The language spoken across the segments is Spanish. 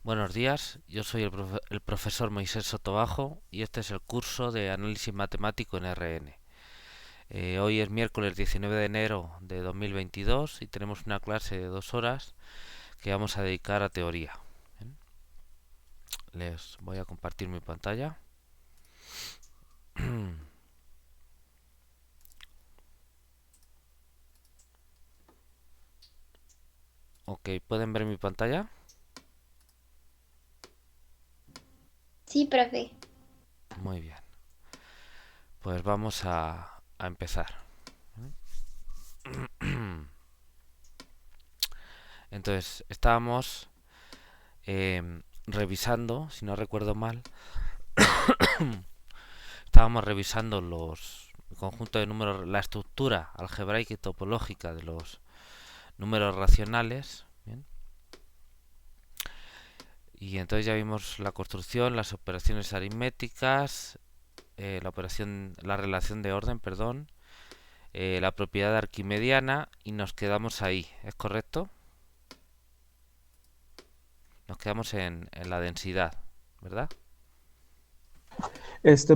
Buenos días, yo soy el profesor Moisés Sotobajo y este es el curso de análisis matemático en RN. Hoy es miércoles 19 de enero de 2022 y tenemos una clase de 2 horas que vamos a dedicar a teoría. Bien, les voy a compartir mi pantalla. Ok, ¿pueden ver mi pantalla? Sí, profe. Muy bien, pues vamos a empezar. Entonces, estábamos revisando, si no recuerdo mal, estábamos revisando el conjunto de números, la estructura algebraica y topológica de los números racionales. Bien. Y entonces ya vimos la construcción, las operaciones aritméticas, la relación de orden, perdón, la propiedad arquimediana y nos quedamos ahí. ¿Es correcto? Nos quedamos en la densidad, ¿verdad?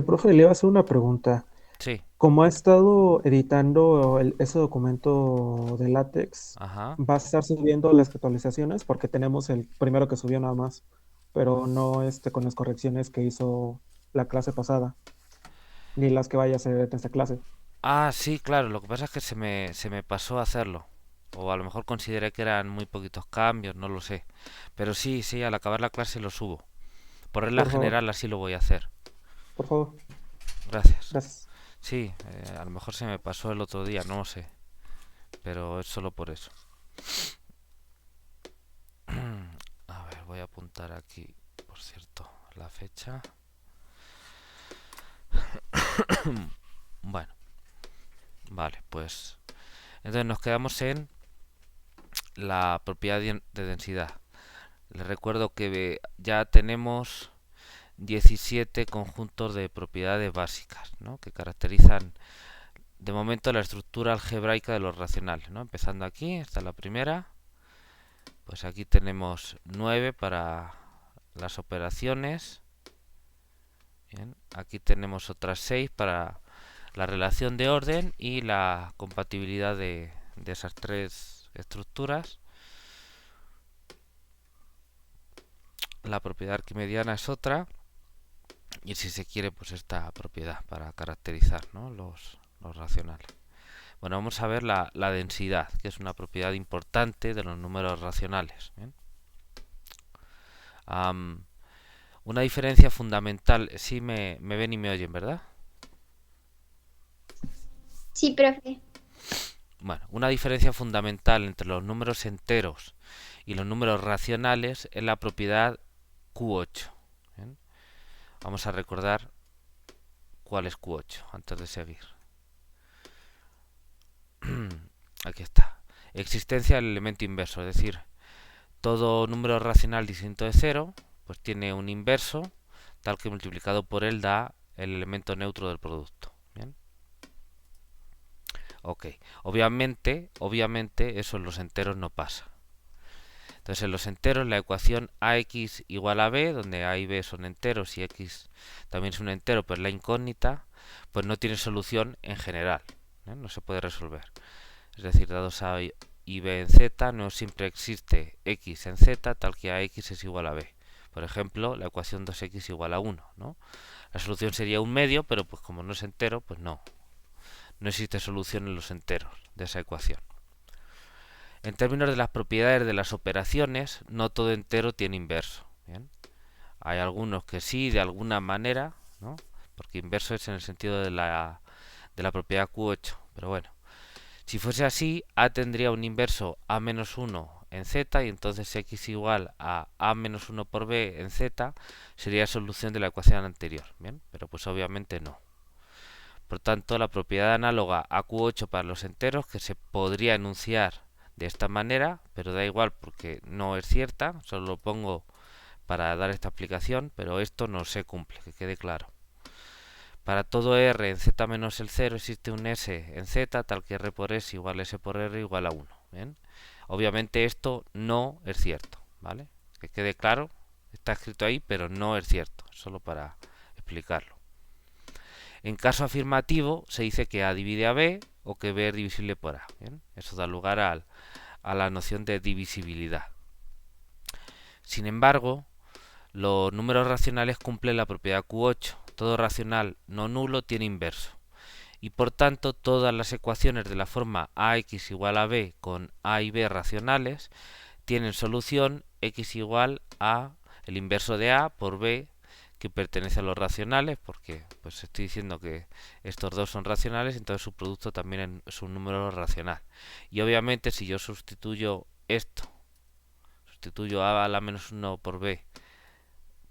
Profe, le iba a hacer una pregunta. Sí. Como ha estado editando ese documento de látex, Ajá. ¿va a estar subiendo las actualizaciones? Porque tenemos el primero que subió nada más, pero no con las correcciones que hizo la clase pasada, ni las que vaya a hacer en esta clase. Ah, sí, claro. Lo que pasa es que se me pasó a hacerlo. O a lo mejor consideré que eran muy poquitos cambios, no lo sé. Pero sí, sí, al acabar la clase lo subo. Por regla Por favor, general así lo voy a hacer. por favor. Gracias. Gracias. Sí, a lo mejor se me pasó el otro día, no lo sé. Pero es solo por eso. A ver, voy a apuntar aquí, por cierto, la fecha. Bueno, vale, pues entonces nos quedamos en la propiedad de densidad. Les recuerdo que ya tenemos 17 conjuntos de propiedades básicas, ¿no? Que caracterizan de momento la estructura algebraica de los racionales, ¿no? Empezando aquí, esta es la primera. Pues aquí tenemos 9 para las operaciones. Bien, aquí tenemos otras 6 para la relación de orden y la compatibilidad de esas tres estructuras. La propiedad arquimediana es otra. Y si se quiere, pues esta propiedad para caracterizar, ¿no? los racionales. Bueno, vamos a ver la densidad, que es una propiedad importante de los números racionales. ¿Bien? Am, una diferencia fundamental, sí me ven y me oyen, ¿verdad? Sí, profe. Bueno, una diferencia fundamental entre los números enteros y los números racionales es la propiedad Q8. ¿Bien? Vamos a recordar cuál es Q8 antes de seguir. Aquí está. Existencia del elemento inverso, es decir, todo número racional distinto de cero, pues tiene un inverso, tal que multiplicado por él da el elemento neutro del producto. ¿Bien? Ok. Obviamente eso en los enteros no pasa. Entonces en los enteros la ecuación ax igual a b, donde a y b son enteros y x también es un entero, pero la incógnita, pues no tiene solución en general. No se puede resolver. Es decir, dados a y b en z, no siempre existe x en z, tal que ax es igual a b. Por ejemplo, la ecuación 2x igual a 1, ¿no? La solución sería un medio, pero pues como no es entero, pues no. No existe solución en los enteros de esa ecuación. En términos de las propiedades de las operaciones, no todo entero tiene inverso. ¿Bien? Hay algunos que sí, de alguna manera, ¿no? Porque inverso es en el sentido de la propiedad Q8. Pero bueno, si fuese así, A tendría un inverso A menos 1 en Z y entonces X igual a menos 1 por B en Z sería solución de la ecuación anterior. Bien, pero pues obviamente no. Por tanto, la propiedad análoga a Q8 para los enteros, que se podría enunciar de esta manera, pero da igual porque no es cierta, solo lo pongo para dar esta explicación, pero esto no se cumple, que quede claro. Para todo r en z menos el 0 existe un s en z tal que r por s igual s por r igual a 1. ¿Bien? Obviamente esto no es cierto, ¿vale? Que quede claro. está escrito ahí, pero no es cierto, solo para explicarlo. En caso afirmativo se dice que A divide a B o que B es divisible por A. ¿Bien? Eso da lugar a la noción de divisibilidad. Sin embargo, los números racionales cumplen la propiedad Q8. Todo racional no nulo tiene inverso. Y por tanto, todas las ecuaciones de la forma AX igual a B con A y B racionales tienen solución X igual a el inverso de A por B, que pertenece a los racionales, porque pues estoy diciendo que estos dos son racionales, entonces su producto también es un número racional. Y obviamente si yo sustituyo esto, sustituyo A a la menos 1 por B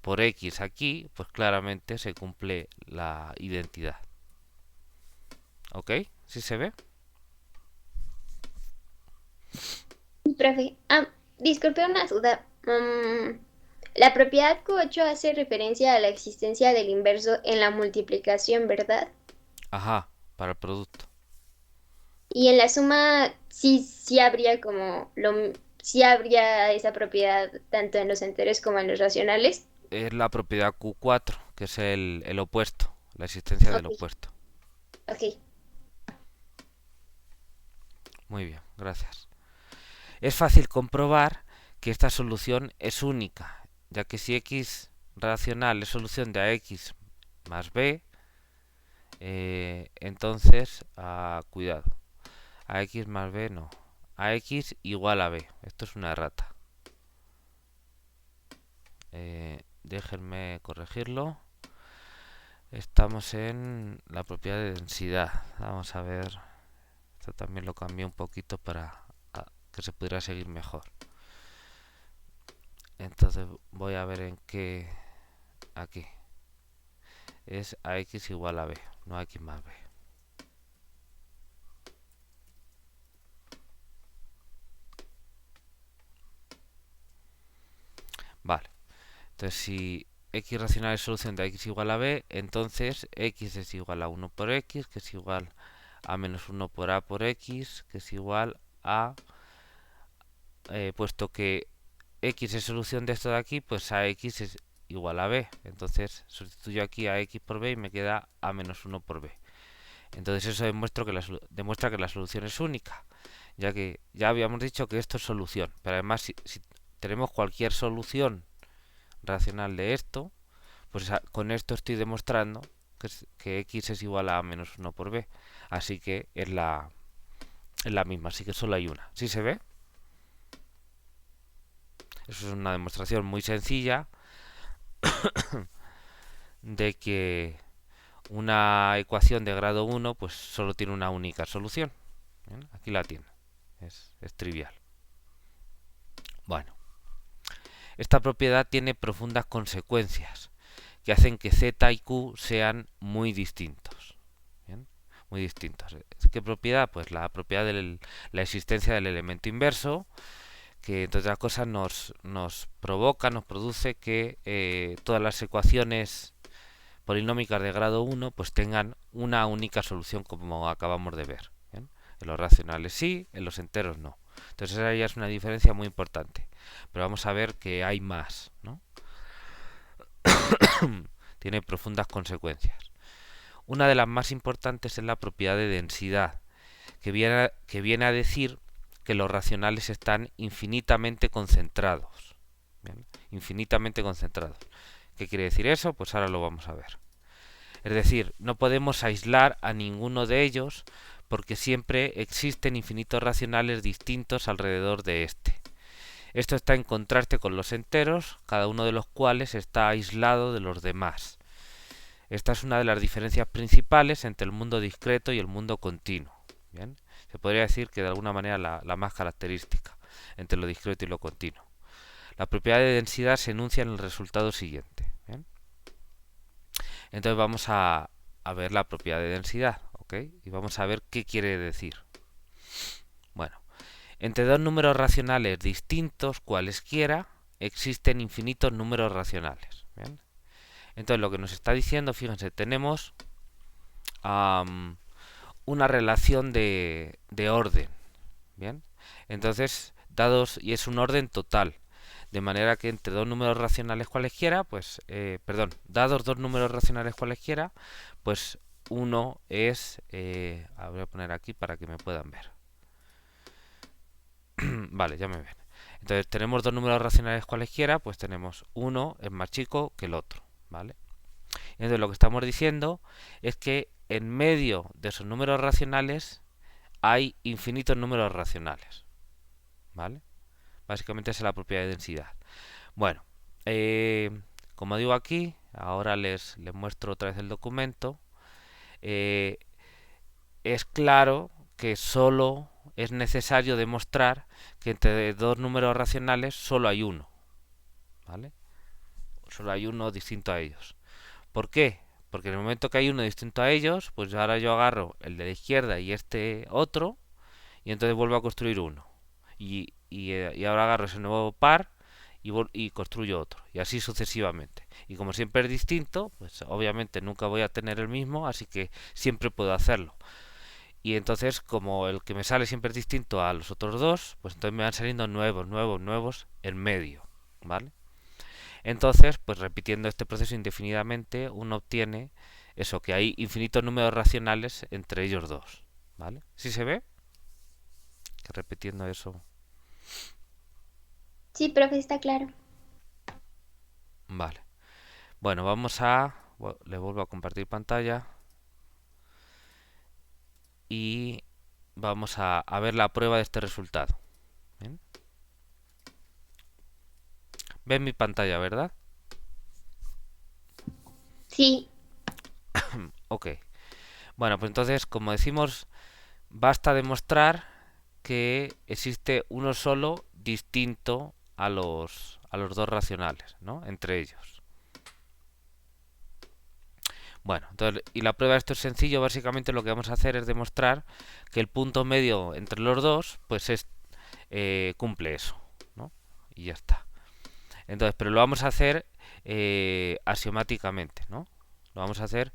por X aquí, pues claramente se cumple la identidad. ¿Ok? ¿Sí se ve? Sí, profe. Disculpe una duda. La propiedad Q8 hace referencia a la existencia del inverso en la multiplicación, ¿verdad? Ajá, para el producto. Y en la suma sí habría sí habría esa propiedad tanto en los enteros como en los racionales. Es la propiedad Q4, que es el opuesto, la existencia del Ok, opuesto. ok. Muy bien, gracias. Es fácil comprobar que esta solución es única, ya que si X racional es solución de AX más B, entonces, cuidado, AX más B no, AX igual a B, esto es una errata. Déjenme corregirlo. Estamos en la propiedad de densidad. Vamos a ver, esto también lo cambié un poquito para que se pudiera seguir mejor. Entonces voy a ver en qué, aquí es AX igual a B, no AX más B. Vale, entonces si X racional es solución de X igual a B, entonces X es igual a 1 por X, que es igual a menos 1 por A por X, que es igual a, puesto que X es solución de esto de aquí, pues AX es igual a B. Entonces sustituyo aquí a X por B y me queda A menos 1 por B. Entonces eso demuestra que la solución es única, ya que ya habíamos dicho que esto es solución. Pero además, si tenemos cualquier solución racional de esto, pues con esto estoy demostrando que X es igual a menos 1 por B. Así que es la misma, así que solo hay una. ¿Sí se ve? Eso es una demostración muy sencilla de que una ecuación de grado 1 pues solo tiene una única solución. ¿Bien? Aquí la tiene. Es trivial. Bueno, esta propiedad tiene profundas consecuencias que hacen que Z y Q sean muy distintos. ¿Bien? Muy distintos. ¿Qué propiedad? Pues la propiedad de la existencia del elemento inverso, que entre otras cosas nos produce que todas las ecuaciones polinómicas de grado 1 pues tengan una única solución, como acabamos de ver. ¿Bien? En los racionales sí, en los enteros no. Entonces esa ya es una diferencia muy importante. Pero vamos a ver que hay más, ¿no? Tiene profundas consecuencias. Una de las más importantes es la propiedad de densidad, que viene a decir que los racionales están infinitamente concentrados. ¿Bien? Infinitamente concentrados. ¿Qué quiere decir eso? Pues ahora lo vamos a ver. Es decir, no podemos aislar a ninguno de ellos porque siempre existen infinitos racionales distintos alrededor de este. Esto está en contraste con los enteros, cada uno de los cuales está aislado de los demás. Esta es una de las diferencias principales entre el mundo discreto y el mundo continuo. ¿Bien? Se podría decir que de alguna manera la más característica entre lo discreto y lo continuo. La propiedad de densidad se enuncia en el resultado siguiente. ¿Bien? Entonces vamos a ver la propiedad de densidad, ¿ok? Y vamos a ver qué quiere decir. Bueno, entre dos números racionales distintos, cualesquiera, existen infinitos números racionales. ¿Bien? Entonces lo que nos está diciendo, fíjense, tenemos una relación de orden. Bien, entonces dados, y es un orden total, de manera que entre dos números racionales cualesquiera, pues, dados dos números racionales cualesquiera, pues uno es, voy a poner aquí para que me puedan ver. Vale, ya me ven. Entonces tenemos dos números racionales cualesquiera, pues tenemos uno es más chico que el otro, ¿vale? Entonces lo que estamos diciendo es que en medio de esos números racionales hay infinitos números racionales, ¿vale? Básicamente esa es la propiedad de densidad. Bueno, como digo aquí, ahora les muestro otra vez el documento. Es claro que solo es necesario demostrar que entre dos números racionales solo hay uno, ¿vale? Solo hay uno distinto a ellos. ¿Por qué? Porque en el momento que hay uno distinto a ellos, pues ahora yo agarro el de la izquierda y este otro, y entonces vuelvo a construir uno. Y ahora agarro ese nuevo par y construyo otro. Y así sucesivamente. Y como siempre es distinto, pues obviamente nunca voy a tener el mismo, así que siempre puedo hacerlo. Y entonces, como el que me sale siempre es distinto a los otros dos, pues entonces me van saliendo nuevos en medio, ¿vale? Entonces, pues repitiendo este proceso indefinidamente, uno obtiene eso, que hay infinitos números racionales entre ellos dos, ¿vale? ¿Sí se ve? Que repitiendo eso. Sí, profe, está claro. Vale. Bueno, le vuelvo a compartir pantalla. Y vamos a ver la prueba de este resultado. ¿Bien? Ven mi pantalla, ¿verdad? Sí, Ok. Bueno, pues entonces, como decimos, basta demostrar que existe uno solo distinto a los dos racionales, ¿no? Entre ellos. Bueno, entonces, y la prueba de esto es sencillo. Básicamente lo que vamos a hacer es demostrar que el punto medio entre los dos, pues cumple eso, ¿no? Y ya está. Entonces, pero lo vamos a hacer axiomáticamente, ¿no? Lo vamos a hacer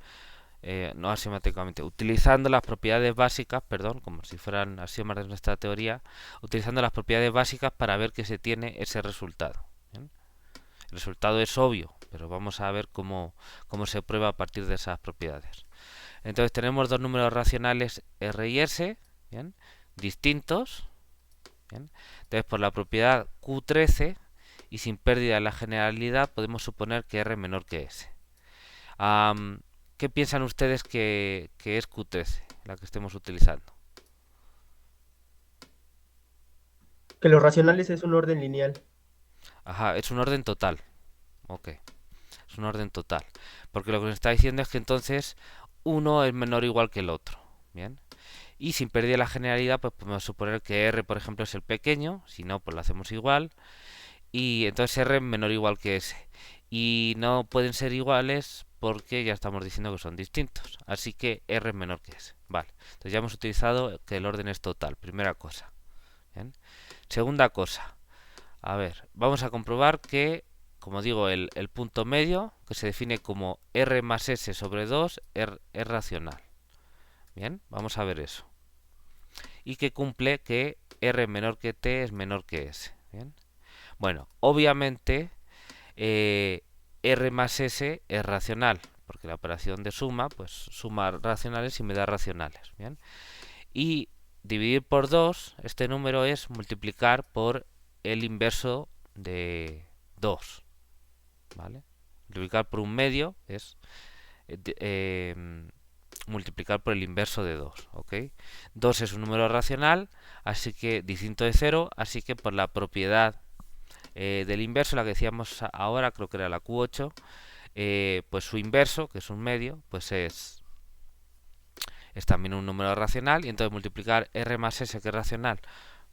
no axiomáticamente, utilizando las propiedades básicas, perdón, como si fueran axiomas de nuestra teoría, utilizando las propiedades básicas para ver que se tiene ese resultado. ¿Bien? El resultado es obvio, pero vamos a ver cómo se prueba a partir de esas propiedades. Entonces tenemos dos números racionales R y S, ¿bien? Distintos. ¿Bien? Entonces por la propiedad Q13 y sin pérdida de la generalidad podemos suponer que R es menor que S. ¿Qué piensan ustedes que es Q13, la que estemos utilizando? Que los racionales es un orden lineal. Ajá, es un orden total. Ok, es un orden total. Porque lo que nos está diciendo es que entonces uno es menor o igual que el otro. Bien. Y sin pérdida de la generalidad, pues podemos suponer que R, por ejemplo, es el pequeño. Si no, pues lo hacemos igual. Y entonces R es menor o igual que S. Y no pueden ser iguales porque ya estamos diciendo que son distintos. Así que R es menor que S. Vale. Entonces ya hemos utilizado que el orden es total. Primera cosa. ¿Bien? Segunda cosa. A ver, vamos a comprobar que, como digo, el punto medio, que se define como R más S sobre 2, es racional. Bien, vamos a ver eso. Y que cumple que R menor que T es menor que S. Bien. Bueno, obviamente R más S es racional, porque la operación de suma, pues suma racionales y me da racionales. Bien. Y dividir por 2, este número es multiplicar por el inverso de 2. ¿Vale? Multiplicar por un medio es multiplicar por el inverso de 2. ¿Ok? 2 es un número racional, así que distinto de 0, así que por la propiedad del inverso, la que decíamos ahora, creo que era la Q8, pues su inverso, que es un medio, pues es también un número racional, y entonces multiplicar R más S, que es racional,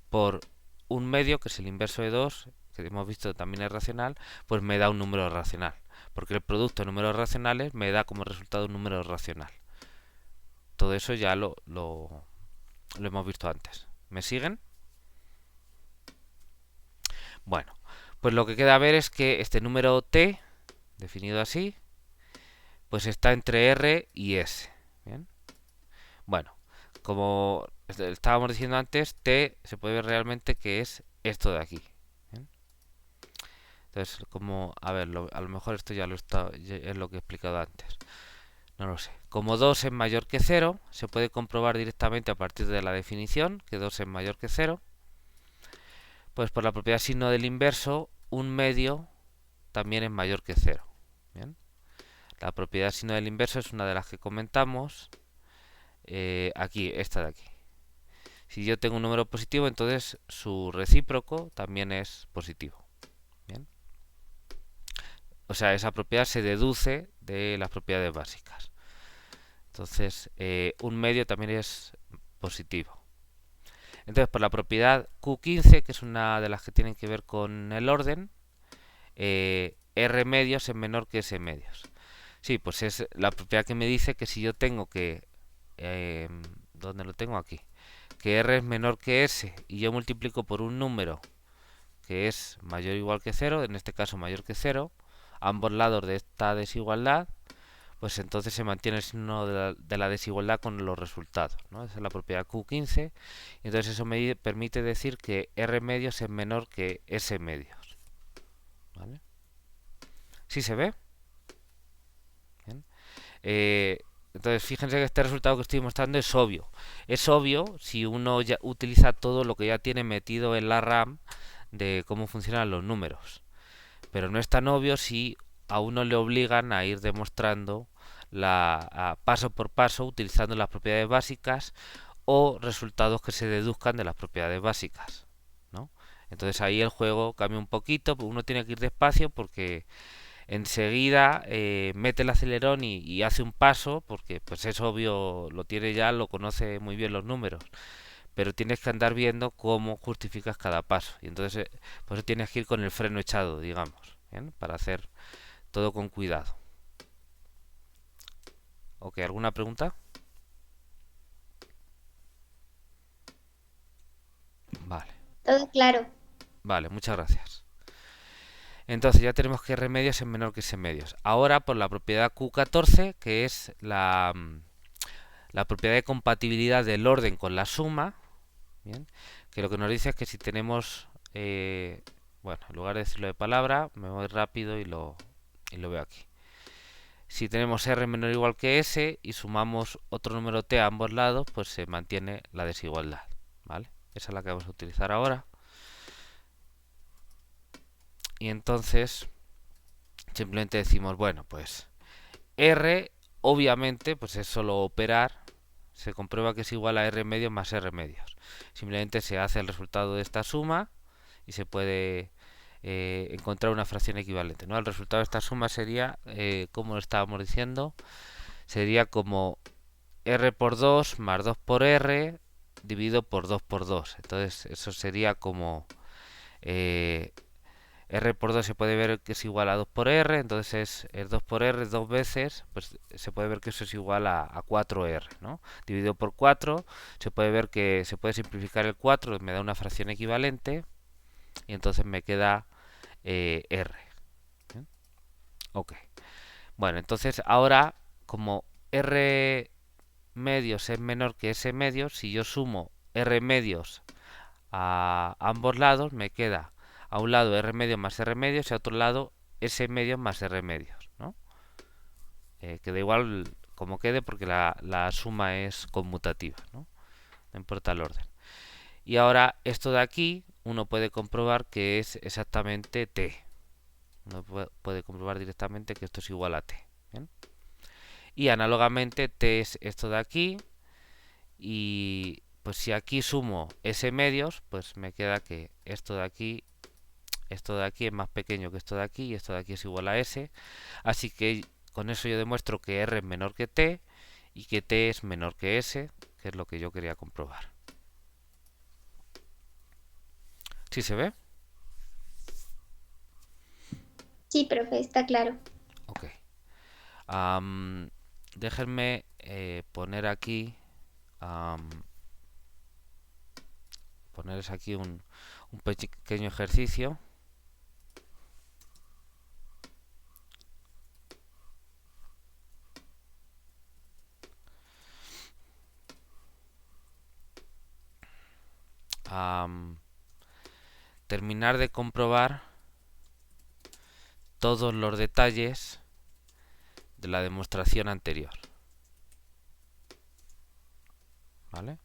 por un medio, que es el inverso de 2, que hemos visto también es racional, pues me da un número racional, porque el producto de números racionales me da como resultado un número racional. Todo eso ya lo hemos visto antes. ¿Me siguen? Bueno, pues lo que queda a ver es que este número T, definido así, pues está entre R y S. ¿Bien? Bueno, como estábamos diciendo antes, T se puede ver realmente que es esto de aquí. ¿Bien? Entonces, como, a ver, a lo mejor esto ya es lo que he explicado antes. No lo sé. Como 2 es mayor que 0, se puede comprobar directamente a partir de la definición que 2 es mayor que 0. Pues por la propiedad signo del inverso, un medio también es mayor que 0. Bien. La propiedad signo del inverso es una de las que comentamos. Aquí, esta de aquí. Si yo tengo un número positivo, entonces su recíproco también es positivo. Bien. O sea, esa propiedad se deduce de las propiedades básicas. Entonces, un medio también es positivo. Entonces, por la propiedad Q15, que es una de las que tienen que ver con el orden, R medios es menor que S medios. Sí, pues es la propiedad que me dice que si yo tengo que... ¿dónde lo tengo? Aquí. Que R es menor que S y yo multiplico por un número que es mayor o igual que 0, en este caso mayor que 0, ambos lados de esta desigualdad, pues entonces se mantiene el signo de la desigualdad con los resultados, ¿no? Esa es la propiedad Q15. Entonces eso me permite decir que R medios es menor que S medios. ¿Vale? ¿Sí se ve? Bien. Entonces fíjense que este resultado que estoy mostrando es obvio. Es obvio si uno ya utiliza todo lo que ya tiene metido en la RAM de cómo funcionan los números. Pero no es tan obvio si a uno le obligan a ir demostrando paso por paso utilizando las propiedades básicas o resultados que se deduzcan de las propiedades básicas, ¿no? Entonces ahí el juego cambia un poquito, uno tiene que ir despacio porque enseguida mete el acelerón y hace un paso porque pues es obvio, lo tiene ya, lo conoce muy bien los números, pero tienes que andar viendo cómo justificas cada paso y entonces por eso tienes que ir con el freno echado, digamos, ¿bien? Para hacer todo con cuidado. ¿Ok? ¿Alguna pregunta? Vale, Todo claro. vale, muchas gracias. Entonces ya tenemos que R medios es menor que S medios. Ahora por la propiedad Q14, que es la propiedad de compatibilidad del orden con la suma, ¿bien? Que lo que nos dice es que si tenemos, bueno, en lugar de decirlo de palabra, me voy rápido y lo veo aquí. Si tenemos R menor o igual que S y sumamos otro número T a ambos lados, pues se mantiene la desigualdad, ¿vale? Esa es la que vamos a utilizar ahora. Y entonces simplemente decimos, bueno, pues R obviamente pues es solo operar, se comprueba que es igual a R medios más R medios. Simplemente se hace el resultado de esta suma y se puede encontrar una fracción equivalente, ¿no? El resultado de esta suma sería, como lo estábamos diciendo, sería como R por 2 más 2 por R dividido por 2 por 2. Entonces eso sería como R por 2 se puede ver que es igual a 2 por R, entonces es 2 por R dos veces, pues se puede ver que eso es igual a 4R, ¿no? Dividido por 4, se puede ver que se puede simplificar el 4, me da una fracción equivalente, y entonces me queda R. ¿Bien? Ok. Bueno, entonces ahora, como R medios es menor que S medios, si yo sumo R medios a ambos lados, me queda a un lado R medios más R medios y a otro lado S medios más R medios, ¿no? Queda igual como quede porque la suma es conmutativa, ¿no? No importa el orden. Y ahora esto de aquí uno puede comprobar que es exactamente T. Uno puede comprobar directamente que esto es igual a T. ¿Bien? Y análogamente T es esto de aquí y pues si aquí sumo S medios, pues me queda que esto de aquí es más pequeño que esto de aquí y esto de aquí es igual a S. Así que con eso yo demuestro que R es menor que T y que T es menor que S, que es lo que yo quería comprobar. ¿Sí se ve? Sí, profe, está claro. Ok. Déjenme poner aquí ponerles aquí un pequeño ejercicio. Terminar de comprobar todos los detalles de la demostración anterior. ¿Vale?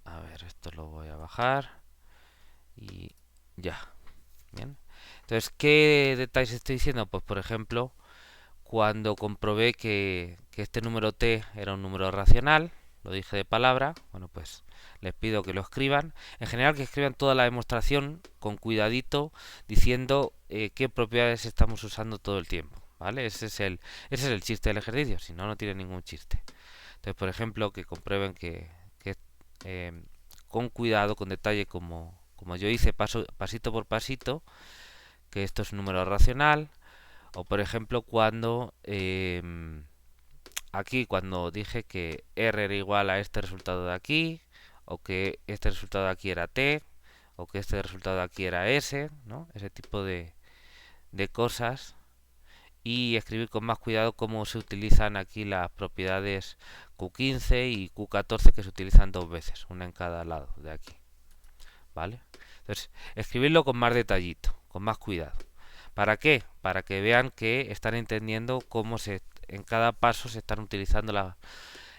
A ver, esto lo voy a bajar y ya. Bien. Entonces, ¿qué detalles estoy diciendo? Pues, por ejemplo, cuando comprobé que este número t era un número racional, lo dije de palabra, bueno, pues les pido que lo escriban. En general, que escriban toda la demostración con cuidadito, diciendo qué propiedades estamos usando todo el tiempo, ¿vale? Ese es el chiste del ejercicio, si no, no tiene ningún chiste. Entonces, por ejemplo, que comprueben que con cuidado, con detalle, como yo hice pasito por pasito, que esto es un número racional. O por ejemplo, cuando aquí cuando dije que R era igual a este resultado de aquí, o que este resultado de aquí era T, o que este resultado de aquí era S, ¿no? Ese tipo de cosas. Y escribir con más cuidado cómo se utilizan aquí las propiedades Q15 y Q14, que se utilizan dos veces, una en cada lado de aquí. ¿Vale? Entonces, escribirlo con más detallito, con más cuidado. ¿Para qué? Para que vean que están entendiendo cómo en cada paso se están utilizando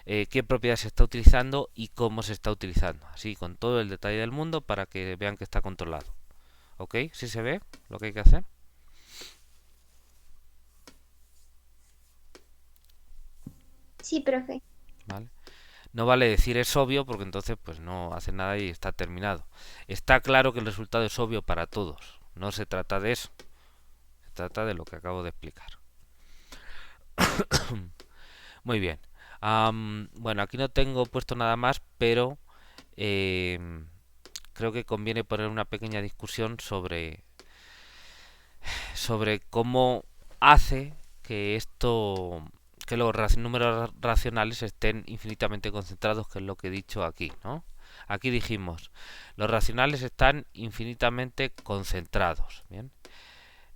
qué propiedades se está utilizando y cómo se está utilizando. Así, con todo el detalle del mundo, para que vean que está controlado. ¿Ok? ¿Sí se ve lo que hay que hacer? Sí, profe. ¿Vale? No vale decir es obvio, porque entonces pues no hace nada y está terminado. Está claro que el resultado es obvio para todos. No se trata de eso. Se trata de lo que acabo de explicar. Muy bien. Bueno, aquí no tengo puesto nada más, pero creo que conviene poner una pequeña discusión sobre cómo hace que que los números racionales estén infinitamente concentrados, que es lo que he dicho aquí, ¿no? Aquí dijimos, los racionales están infinitamente concentrados, ¿bien?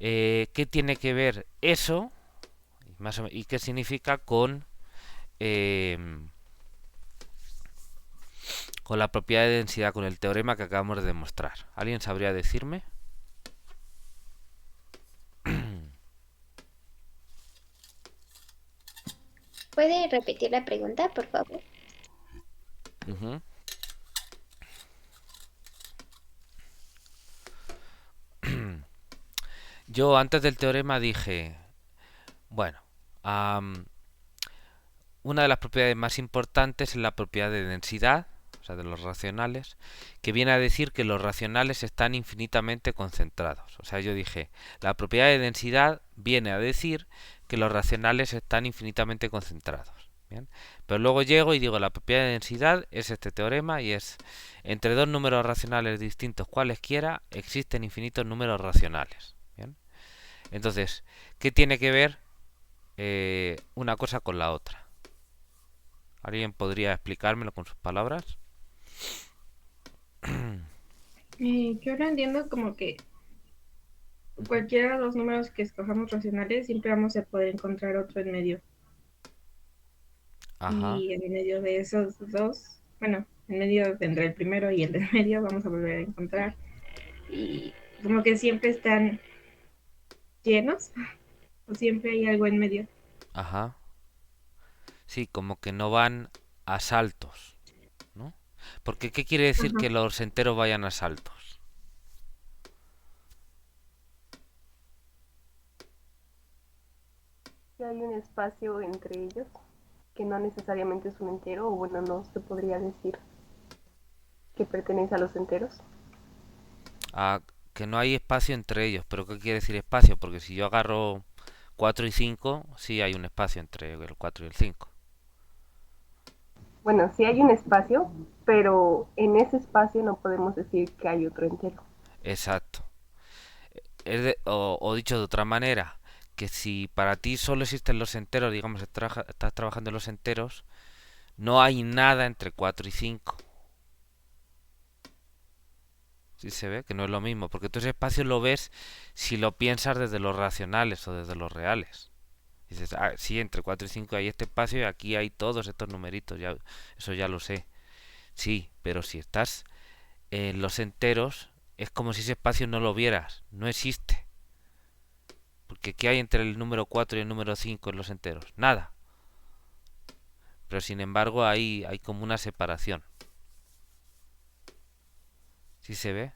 ¿Qué tiene que ver eso? ¿Y qué significa con la propiedad de densidad, con el teorema que acabamos de demostrar? ¿Alguien sabría decirme? ¿Puede repetir la pregunta, por favor? Ujú. Yo antes del teorema dije, bueno, una de las propiedades más importantes es la propiedad de densidad, o sea, de los racionales, que viene a decir que los racionales están infinitamente concentrados. O sea, yo dije, la propiedad de densidad viene a decir que los racionales están infinitamente concentrados. ¿Bien? Pero luego llego y digo, la propiedad de densidad es este teorema y es, entre dos números racionales distintos cualesquiera, existen infinitos números racionales. ¿Bien? Entonces, ¿qué tiene que ver una cosa con la otra? ¿Alguien podría explicármelo con sus palabras? Yo lo entiendo como que cualquiera de los números que escojamos racionales siempre vamos a poder encontrar otro en medio. Ajá, Y en medio de esos dos, bueno, en medio entre el primero y el del medio vamos a volver a encontrar. Y como que siempre están llenos, o siempre hay algo en medio. ajá. Sí, como que no van a saltos, ¿no? Porque ¿qué quiere decir Ajá. que los enteros vayan a saltos? Que hay un espacio entre ellos que no necesariamente es un entero, o bueno, no se podría decir que pertenece a los enteros. Ah, que no hay espacio entre ellos, pero ¿qué quiere decir espacio? Porque si yo agarro 4 y 5, sí hay un espacio entre el 4 y el 5. Bueno, sí hay un espacio, pero en ese espacio no podemos decir que hay otro entero. Exacto. O dicho de otra manera, que si para ti solo existen los enteros, digamos, estás trabajando en los enteros, no hay nada entre 4 y 5. ¿Sí se ve? Que no es lo mismo, porque tú ese espacio lo ves si lo piensas desde los racionales o desde los reales. Dices, ah, sí, entre 4 y 5 hay este espacio y aquí hay todos estos numeritos, eso ya lo sé. Sí, pero si estás en los enteros, es como si ese espacio no lo vieras, no existe. Porque ¿qué hay entre el número 4 y el número 5 en los enteros? Nada. Pero sin embargo hay como una separación. ¿Sí se ve?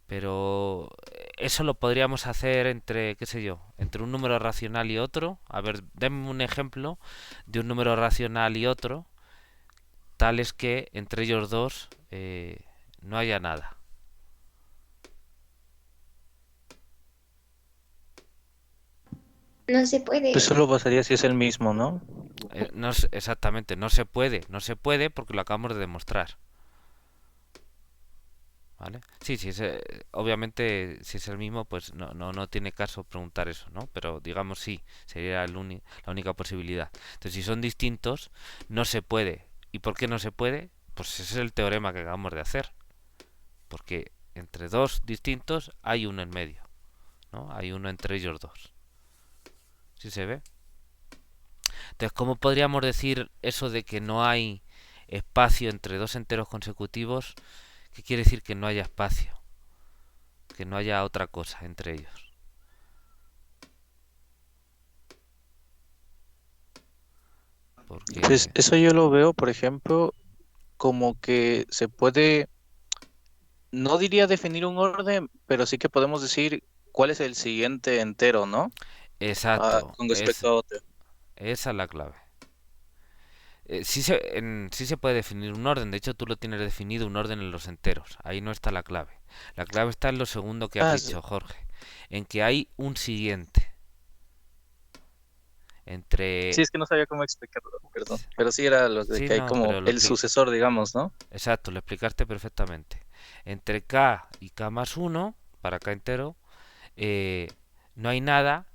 Pero eso lo podríamos hacer entre, qué sé yo, entre un número racional y otro. A ver, denme un ejemplo de un número racional y otro, tales que entre ellos dos no haya nada. No se puede. Pues solo pasaría si es el mismo, ¿no? No exactamente, no se puede porque lo acabamos de demostrar. ¿Vale? Sí, sí, obviamente si es el mismo, pues no tiene caso preguntar eso, ¿no? Pero digamos sí, sería la única posibilidad. Entonces, si son distintos, no se puede. ¿Y por qué no se puede? Pues ese es el teorema que acabamos de hacer. Porque entre dos distintos hay uno en medio, ¿no? Hay uno entre ellos dos. ¿Sí se ve? Entonces, ¿cómo podríamos decir eso de que no hay espacio entre dos enteros consecutivos? ¿Qué quiere decir que no haya espacio? Que no haya otra cosa entre ellos. Porque Pues eso yo lo veo, por ejemplo, como que se puede, no diría definir un orden, pero sí que podemos decir cuál es el siguiente entero, ¿no? exacto, Con respecto a otro. esa es la clave. Sí se puede definir un orden, de hecho tú lo tienes definido un orden en los enteros, ahí no está la clave. La clave está en lo segundo que has Ah, dicho, Jorge, en que hay un siguiente entre... sí, es que no sabía cómo explicarlo, perdón. Pero sí era lo de Sí, que hay no, como pero el sucesor, digamos, ¿no? exacto, lo explicaste perfectamente. Entre k y k más uno para k entero, eh, no hay nada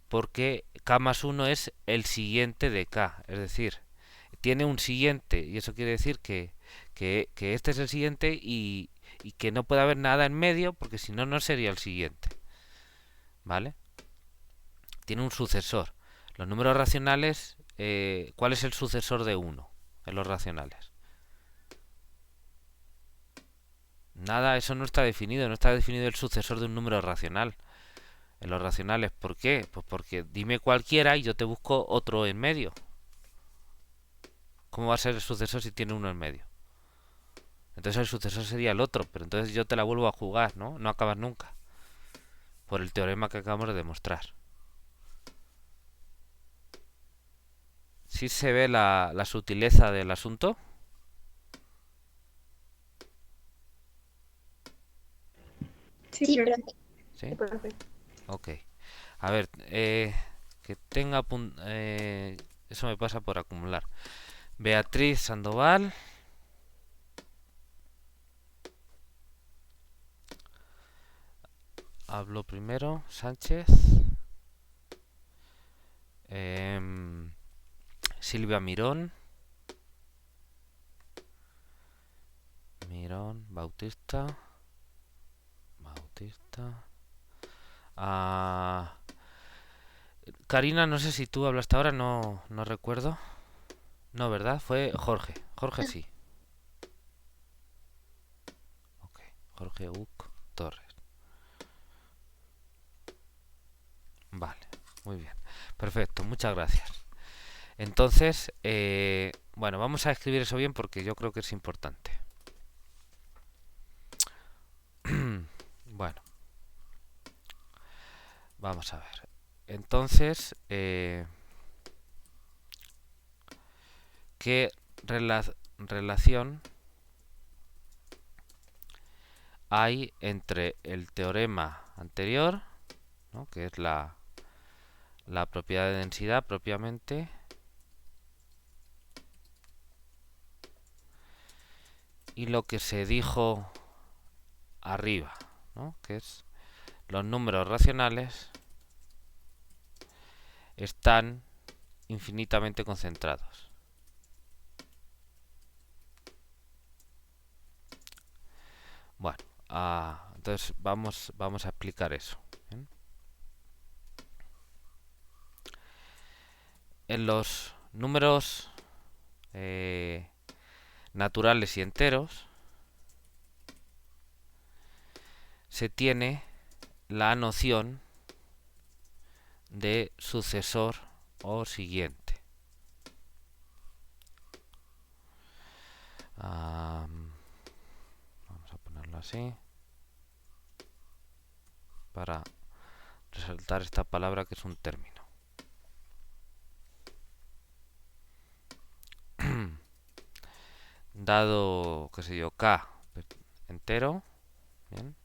porque k más uno es el siguiente de k, es decir, tiene un siguiente y eso quiere decir que este es el siguiente y que no puede haber nada en medio porque si no, no sería el siguiente. ¿Vale? Tiene un sucesor. Los números racionales, ¿cuál es el sucesor de uno en los racionales? Nada, eso no está definido, no está definido el sucesor de un número racional. En los racionales, ¿por qué? Pues porque dime cualquiera y yo te busco otro en medio. ¿Cómo va a ser el sucesor si tiene uno en medio? Entonces el sucesor sería el otro, pero entonces yo te la vuelvo a jugar, ¿no? No acabas nunca. Por el teorema que acabamos de demostrar. ¿Sí se ve la sutileza del asunto? Sí, Sí, profe. profe. ¿Sí? Sí, profe. Ok. A ver, que tenga... eso me pasa por acumular. Beatriz Sandoval. Hablo primero. Sánchez. Silvia Mirón. Mirón. Bautista. Ah, Karina, no sé si tú hablaste ahora, no recuerdo. No, ¿verdad? Fue Jorge. Jorge sí. Ok. Jorge Uc Torres. Vale, muy bien. Perfecto, muchas gracias. Entonces, bueno, vamos a escribir eso bien porque yo creo que es importante. Bueno, vamos a ver. Entonces, ¿qué relación hay entre el teorema anterior, ¿no? Que es la propiedad de densidad propiamente, y lo que se dijo arriba, ¿no? Que es los números racionales están infinitamente concentrados? Bueno, entonces vamos a explicar eso. ¿Bien? En los números naturales y enteros, se tiene la noción de sucesor o siguiente. Vamos a ponerlo así para resaltar esta palabra, que es un término. Dado, qué sé yo, k entero, bien,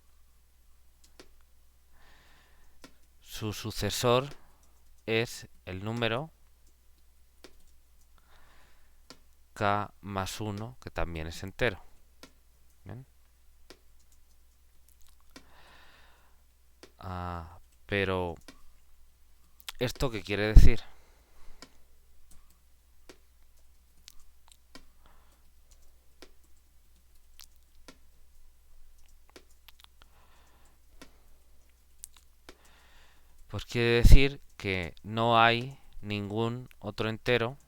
su sucesor es el número k más 1, que también es entero. Bien. Pero, ¿esto qué quiere decir? Pues quiere decir que no hay ningún otro entero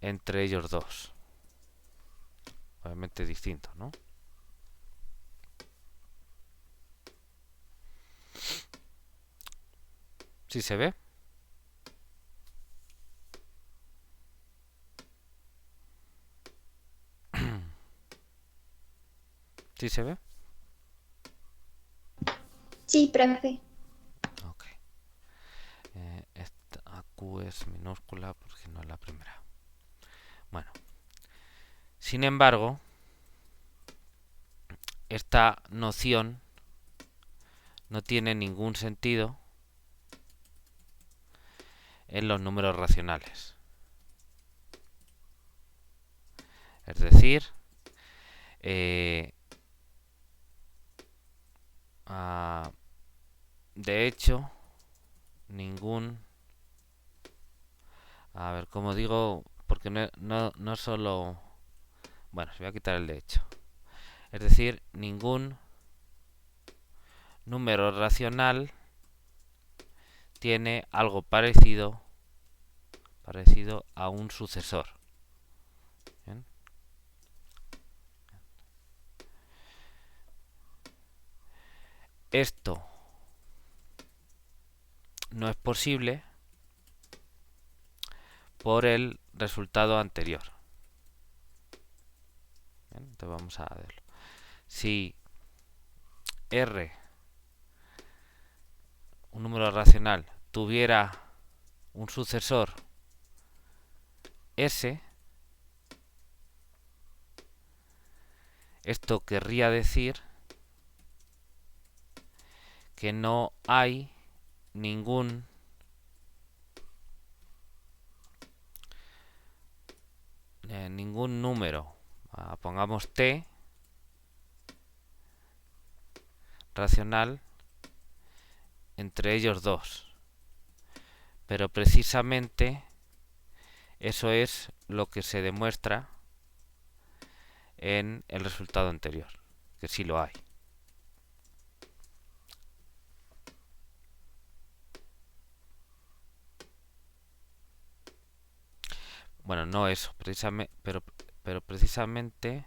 entre ellos dos. Obviamente distinto, ¿no? ¿Sí se ve? ¿Sí se ve? Sí, profe. Ok. Esta Q es minúscula porque no es la primera. Bueno. Sin embargo, esta noción no tiene ningún sentido en los números racionales. Es decir, de hecho, ningún... A ver, como digo, porque no solo... Bueno, se voy a quitar el de hecho. Es decir, ningún número racional tiene algo parecido a un sucesor. ¿Bien? Esto no es posible por el resultado anterior. Bien, entonces vamos a verlo. Si R, un número racional, tuviera un sucesor S, esto querría decir que no hay ningún número, pongamos T, racional entre ellos dos. Pero precisamente eso es lo que se demuestra en el resultado anterior, que sí lo hay. Bueno, no eso, precisamente, pero precisamente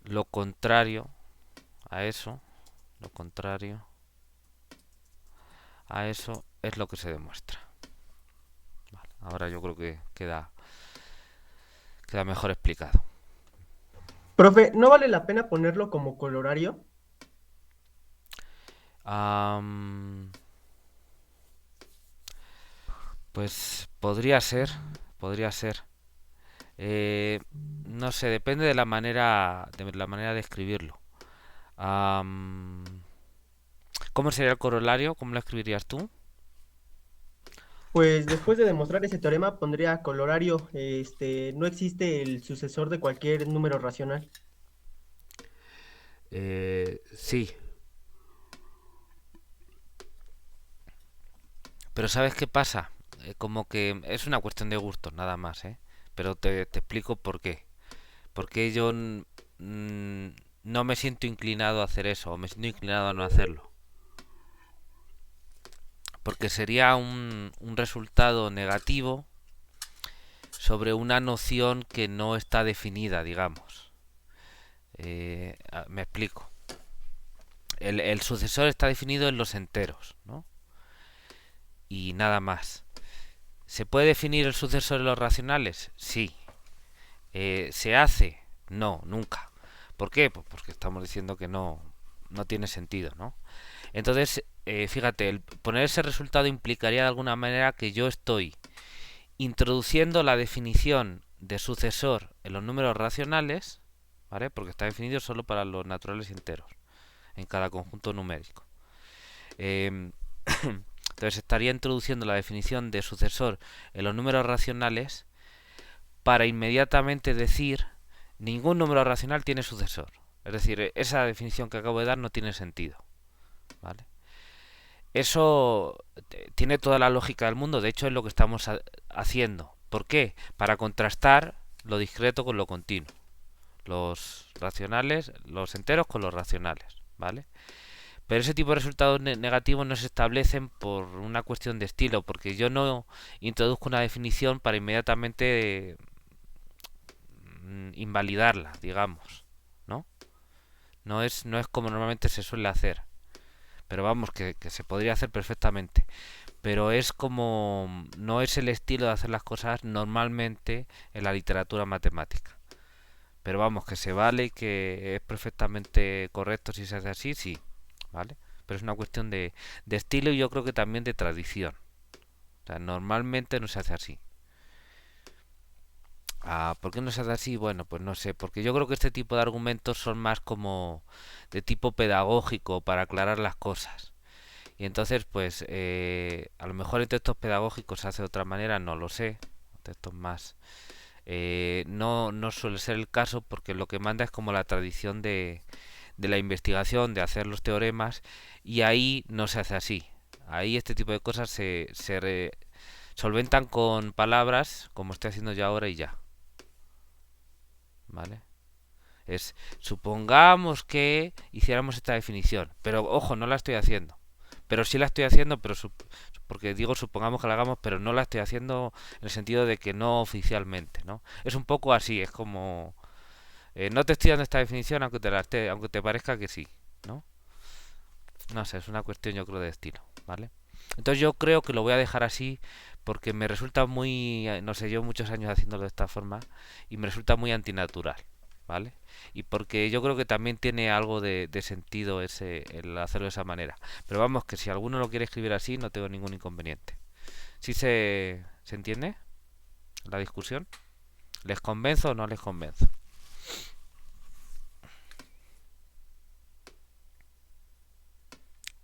lo contrario a eso, es lo que se demuestra. Vale, ahora yo creo que queda mejor explicado. Profe, ¿no vale la pena ponerlo como colorario? Pues podría ser. No sé, depende de la manera de escribirlo. ¿Cómo sería el corolario? ¿Cómo lo escribirías tú? Pues después de demostrar ese teorema pondría colorario, no existe el sucesor de cualquier número racional. Sí. Pero ¿sabes qué pasa? Como que es una cuestión de gustos, nada más, ¿eh? Pero te explico por qué. Porque yo no me siento inclinado a hacer eso, o me siento inclinado a no hacerlo. Porque sería un resultado negativo sobre una noción que no está definida, digamos. Me explico. El sucesor está definido en los enteros, ¿no? Y nada más. ¿Se puede definir el sucesor en los racionales? Sí. ¿Se hace? No, nunca. ¿Por qué? Pues porque estamos diciendo que no tiene sentido, ¿no? Entonces, fíjate, el poner ese resultado implicaría de alguna manera que yo estoy introduciendo la definición de sucesor en los números racionales, ¿vale? Porque está definido solo para los naturales enteros, en cada conjunto numérico. Entonces estaría introduciendo la definición de sucesor en los números racionales para inmediatamente decir ningún número racional tiene sucesor. Es decir, esa definición que acabo de dar no tiene sentido, ¿vale? Eso tiene toda la lógica del mundo, de hecho es lo que estamos haciendo. ¿Por qué? Para contrastar lo discreto con lo continuo. Los racionales, los enteros con los racionales, ¿vale? Pero ese tipo de resultados negativos no se establecen por una cuestión de estilo, porque yo no introduzco una definición para inmediatamente invalidarla, digamos, ¿no? No es como normalmente se suele hacer. Pero vamos, que se podría hacer perfectamente. Pero es como... no es el estilo de hacer las cosas normalmente en la literatura matemática. Pero vamos, que se vale y que es perfectamente correcto si se hace así, sí, ¿vale? Pero es una cuestión de estilo y yo creo que también de tradición. O sea, normalmente no se hace así. ¿Por qué no se hace así? Bueno, pues no sé, porque yo creo que este tipo de argumentos son más como de tipo pedagógico para aclarar las cosas. Y entonces, pues, a lo mejor en textos pedagógicos se hace de otra manera, no lo sé. Textos más... no suele ser el caso porque lo que manda es como la tradición de la investigación, de hacer los teoremas, y ahí no se hace así. Ahí este tipo de cosas se solventan con palabras, como estoy haciendo yo ahora y ya. ¿Vale? Es, supongamos que hiciéramos esta definición, pero ojo, no la estoy haciendo. Pero sí la estoy haciendo, pero porque digo supongamos que la hagamos, pero no la estoy haciendo en el sentido de que no oficialmente, ¿no? Es un poco así, es como no te estoy dando esta definición aunque aunque te parezca que sí, ¿no? No sé, es una cuestión yo creo de estilo, ¿vale? Entonces yo creo que lo voy a dejar así porque me resulta muy, no sé, llevo muchos años haciéndolo de esta forma y me resulta muy antinatural, ¿vale? Y porque yo creo que también tiene algo de sentido el hacerlo de esa manera. Pero vamos, que si alguno lo quiere escribir así, no tengo ningún inconveniente. ¿Sí se entiende la discusión? ¿Les convenzo o no les convenzo?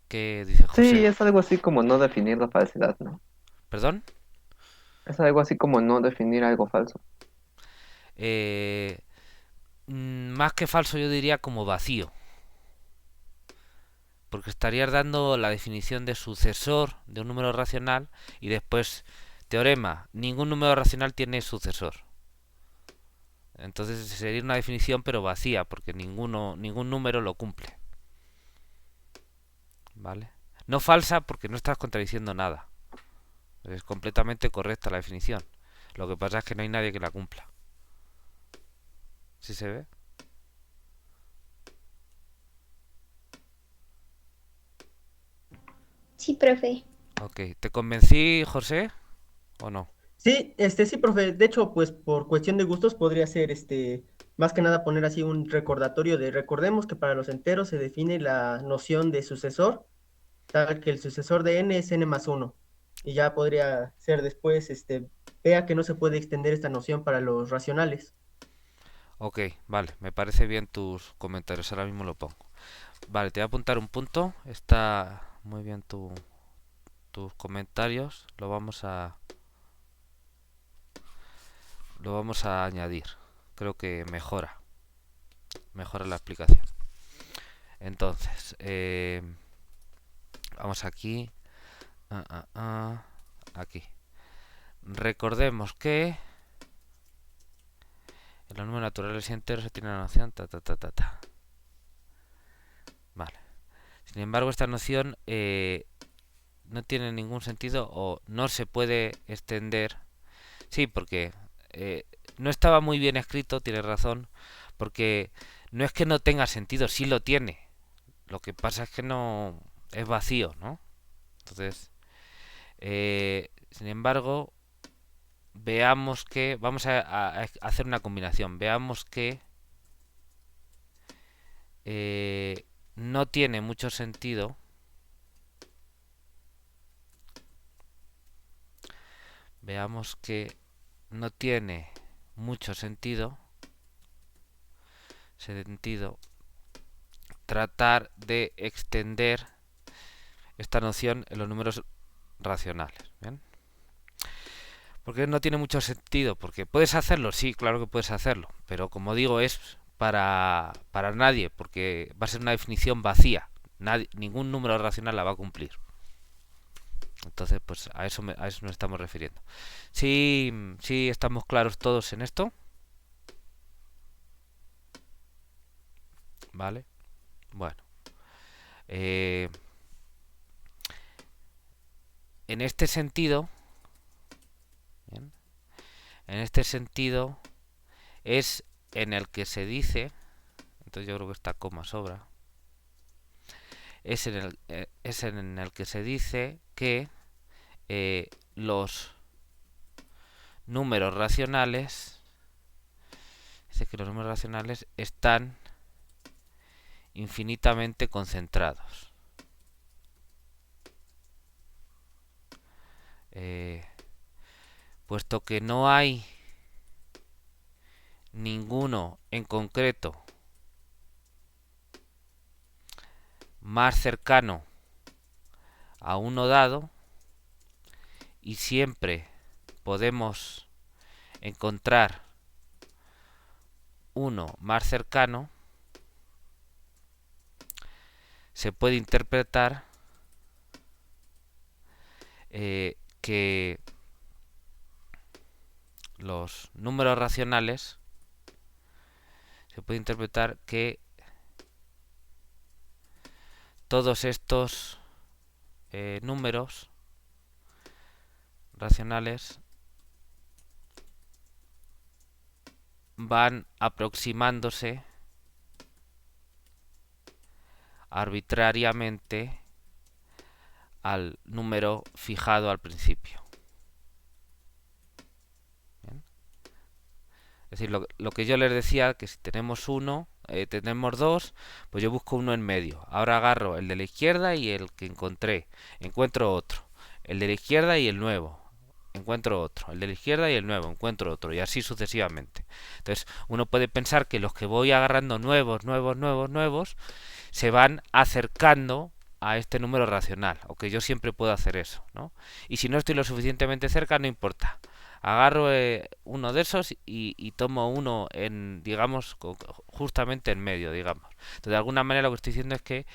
¿Qué dice José? Sí, es algo así como no definir la falsedad, ¿no? ¿Perdón? Es algo así como no definir algo falso. Más que falso yo diría como vacío. Porque estarías dando la definición de sucesor de un número racional y después, teorema, ningún número racional tiene sucesor. Entonces sería una definición pero vacía, porque ningún número lo cumple. ¿Vale? No falsa porque no estás contradiciendo nada. Es completamente correcta la definición. Lo que pasa es que no hay nadie que la cumpla. ¿Sí se ve? Sí, profe. Ok. ¿Te convencí, José? ¿O no? Sí, sí, profe. De hecho, pues por cuestión de gustos podría ser, más que nada poner así un recordatorio de recordemos que para los enteros se define la noción de sucesor, tal que el sucesor de n es n+1. Y ya podría ser después, vea que no se puede extender esta noción para los racionales. Ok, vale. Me parece bien tus comentarios. Ahora mismo lo pongo. Vale, te voy a apuntar un punto. Está muy bien tus comentarios. Lo vamos a añadir. Creo que mejora la explicación. Entonces, vamos aquí. Aquí. Recordemos que en los números naturales y enteros se tiene la noción Vale. Sin embargo, esta noción no tiene ningún sentido o no se puede extender. Sí, porque no estaba muy bien escrito, tienes razón, porque no es que no tenga sentido, sí lo tiene. Lo que pasa es que no es vacío, ¿no? Entonces, sin embargo, veamos que vamos a hacer una combinación. Veamos que no tiene mucho sentido. Veamos que no tiene mucho sentido tratar de extender esta noción en los números racionales. ¿Bien? ¿Por qué no tiene mucho sentido? Porque puedes hacerlo, sí, claro que puedes hacerlo, pero como digo, es para nadie, porque va a ser una definición vacía. Ningún número racional la va a cumplir. Entonces, pues a eso nos estamos refiriendo. Sí, sí, estamos claros todos en esto. Vale. Bueno. En este sentido, ¿bien? En este sentido es en el que se dice, entonces yo creo que esta coma sobra, es en el que se dice que los números racionales, están infinitamente concentrados. Puesto que no hay ninguno en concreto más cercano a uno dado, y siempre podemos encontrar uno más cercano, se puede interpretar que los números racionales, se puede interpretar que todos estos números racionales van aproximándose arbitrariamente al número fijado al principio. ¿Bien? Es decir, lo que yo les decía, que si tenemos tenemos dos, pues yo busco uno en medio. Ahora agarro el de la izquierda y el que encuentro otro. El de la izquierda y el nuevo, encuentro otro. El de la izquierda y el nuevo, encuentro otro. Y así sucesivamente. Entonces, uno puede pensar que los que voy agarrando nuevos, se van acercando a este número racional, o que yo siempre puedo hacer eso, ¿no? Y si no estoy lo suficientemente cerca, no importa. Agarro uno de esos y tomo uno digamos, justamente en medio, digamos. Entonces, de alguna manera lo que estoy diciendo es que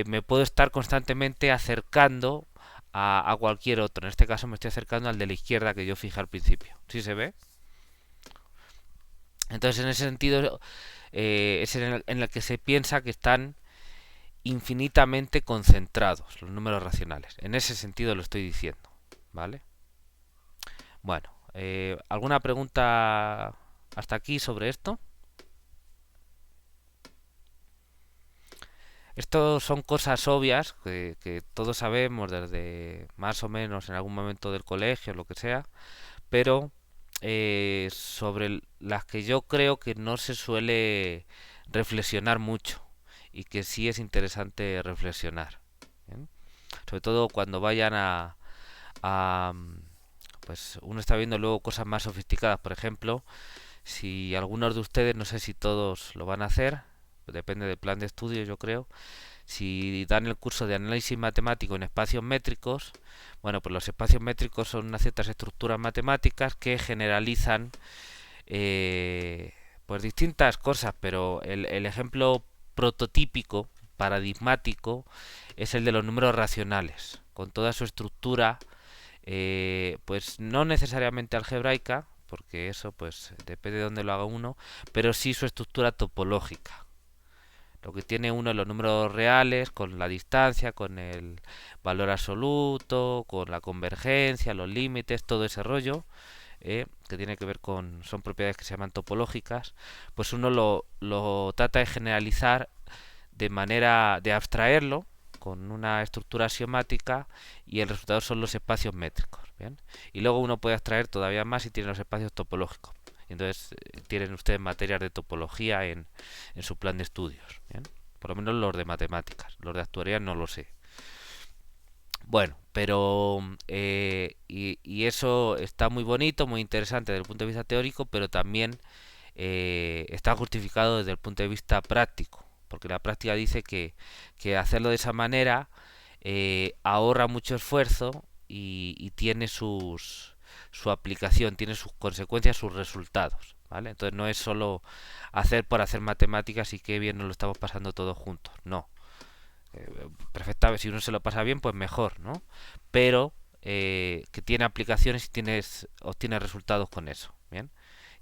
me puedo estar constantemente acercando a cualquier otro. En este caso me estoy acercando al de la izquierda que yo fijé al principio. ¿Sí se ve? Entonces, en ese sentido, es en el que se piensa que están infinitamente concentrados los números racionales. En ese sentido lo estoy diciendo, ¿vale? Bueno, ¿alguna pregunta hasta aquí sobre esto? Esto son cosas obvias que todos sabemos desde más o menos en algún momento del colegio, lo que sea, pero sobre las que yo creo que no se suele reflexionar mucho y que sí es interesante reflexionar. ¿Bien? Sobre todo cuando vayan pues uno está viendo luego cosas más sofisticadas. Por ejemplo, si algunos de ustedes, no sé si todos lo van a hacer, depende del plan de estudio, yo creo. Si dan el curso de análisis matemático en espacios métricos, bueno, pues los espacios métricos son unas ciertas estructuras matemáticas que generalizan pues distintas cosas, pero el ejemplo prototípico, paradigmático, es el de los números racionales, con toda su estructura, pues no necesariamente algebraica, porque eso pues depende de dónde lo haga uno, pero sí su estructura topológica. Lo que tiene uno en los números reales, con la distancia, con el valor absoluto, con la convergencia, los límites, todo ese rollo, que tiene que ver con, son propiedades que se llaman topológicas, pues uno lo trata de generalizar de manera de abstraerlo con una estructura axiomática y el resultado son los espacios métricos, ¿bien? Y luego uno puede abstraer todavía más si tiene los espacios topológicos. Y entonces tienen ustedes materias de topología en su plan de estudios, ¿bien? Por lo menos los de matemáticas, los de actuaría no lo sé. Bueno, pero y eso está muy bonito, muy interesante desde el punto de vista teórico, pero también está justificado desde el punto de vista práctico, porque la práctica dice que hacerlo de esa manera ahorra mucho esfuerzo y tiene su aplicación, tiene sus consecuencias, sus resultados, ¿vale? Entonces no es solo hacer por hacer matemáticas y qué bien nos lo estamos pasando todos juntos, no. Perfectamente, si uno se lo pasa bien, pues mejor, ¿no? Pero que tiene aplicaciones y obtiene resultados con eso, ¿bien?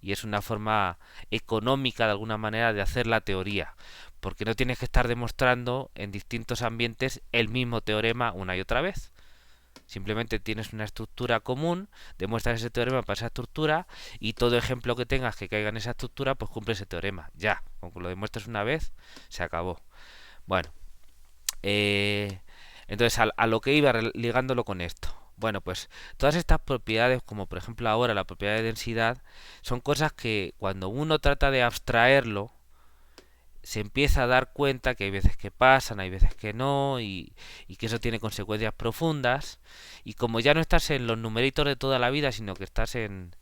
Y es una forma económica de alguna manera de hacer la teoría, porque no tienes que estar demostrando en distintos ambientes el mismo teorema una y otra vez. Simplemente tienes una estructura común, demuestras ese teorema para esa estructura y todo ejemplo que tengas que caiga en esa estructura, pues cumple ese teorema. Ya, con que lo demuestres una vez, se acabó. Bueno, entonces a lo que iba ligándolo con esto. Bueno, pues todas estas propiedades, como por ejemplo ahora la propiedad de densidad, son cosas que cuando uno trata de abstraerlo, se empieza a dar cuenta que hay veces que pasan, hay veces que no, y que eso tiene consecuencias profundas. Y como ya no estás en los numeritos de toda la vida, sino que estás en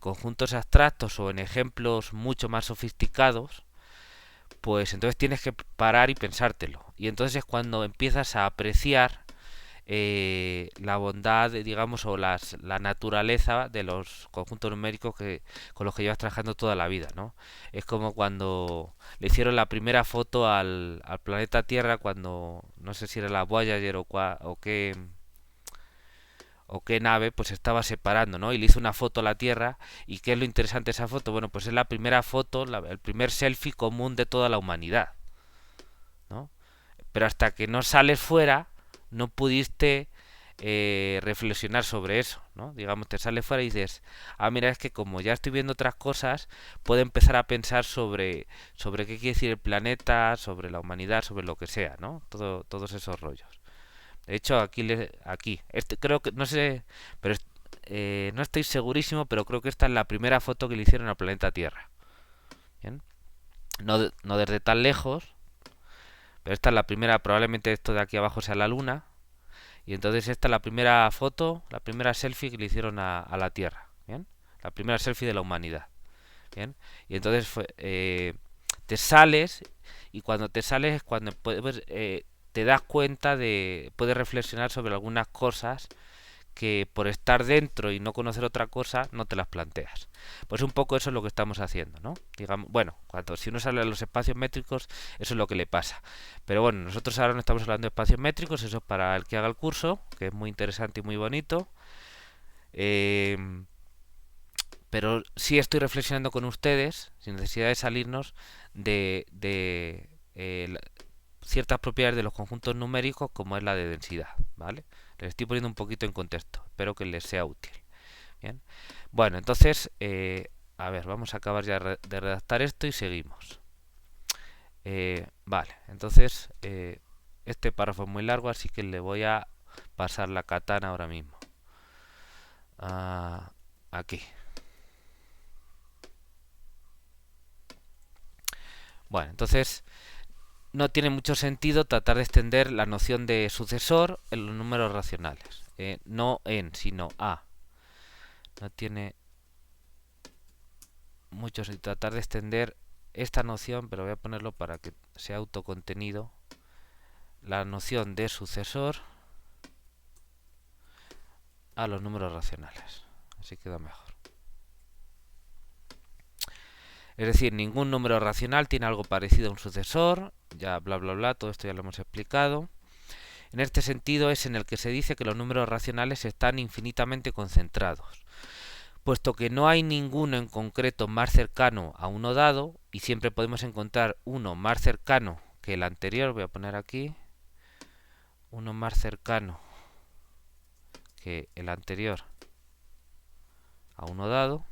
conjuntos abstractos o en ejemplos mucho más sofisticados, pues entonces tienes que parar y pensártelo. Y entonces es cuando empiezas a apreciar la bondad, digamos, o la naturaleza de los conjuntos numéricos con los que llevas trabajando toda la vida, ¿no? Es como cuando le hicieron la primera foto al planeta Tierra, cuando no sé si era la Voyager o qué nave, pues estaba separando, ¿no? Y le hizo una foto a la Tierra. ¿Y qué es lo interesante de esa foto? Bueno, pues es la primera foto, el primer selfie común de toda la humanidad, ¿no? Pero hasta que no sales fuera, no pudiste reflexionar sobre eso, ¿no? Digamos, te sales fuera y dices, ah, mira, es que como ya estoy viendo otras cosas, puedo empezar a pensar sobre qué quiere decir el planeta, sobre la humanidad, sobre lo que sea, ¿no? Todos esos rollos. De hecho, creo que, no sé, pero no estoy segurísimo, pero creo que esta es la primera foto que le hicieron al planeta Tierra. ¿Bien? No desde tan lejos, pero esta es la primera, probablemente esto de aquí abajo sea la Luna. Y entonces esta es la primera foto, la primera selfie que le hicieron a la Tierra. ¿Bien? La primera selfie de la humanidad. ¿Bien? Y entonces te sales, y cuando te sales es cuando te das cuenta puedes reflexionar sobre algunas cosas que por estar dentro y no conocer otra cosa no te las planteas. Pues un poco eso es lo que estamos haciendo, ¿no? Digamos, bueno, si uno sale a los espacios métricos, eso es lo que le pasa. Pero bueno, nosotros ahora no estamos hablando de espacios métricos, eso es para el que haga el curso, que es muy interesante y muy bonito. Pero sí estoy reflexionando con ustedes, sin necesidad de salirnos, de ciertas propiedades de los conjuntos numéricos, como es la de densidad, ¿vale? Les estoy poniendo un poquito en contexto, espero que les sea útil. Bien. Bueno, entonces, a ver, vamos a acabar ya de redactar esto y seguimos. Vale, entonces, este párrafo es muy largo, así que le voy a pasar la katana ahora mismo. Aquí. Bueno, entonces no tiene mucho sentido tratar de extender la noción de sucesor en los números racionales. No en, sino a. No tiene mucho sentido tratar de extender esta noción, pero voy a ponerlo para que sea autocontenido. La noción de sucesor a los números racionales. Así queda mejor. Es decir, ningún número racional tiene algo parecido a un sucesor, ya bla bla bla, todo esto ya lo hemos explicado. En este sentido es en el que se dice que los números racionales están infinitamente concentrados, puesto que no hay ninguno en concreto más cercano a uno dado, y siempre podemos encontrar uno más cercano que el anterior, voy a poner aquí, uno más cercano que el anterior a uno dado.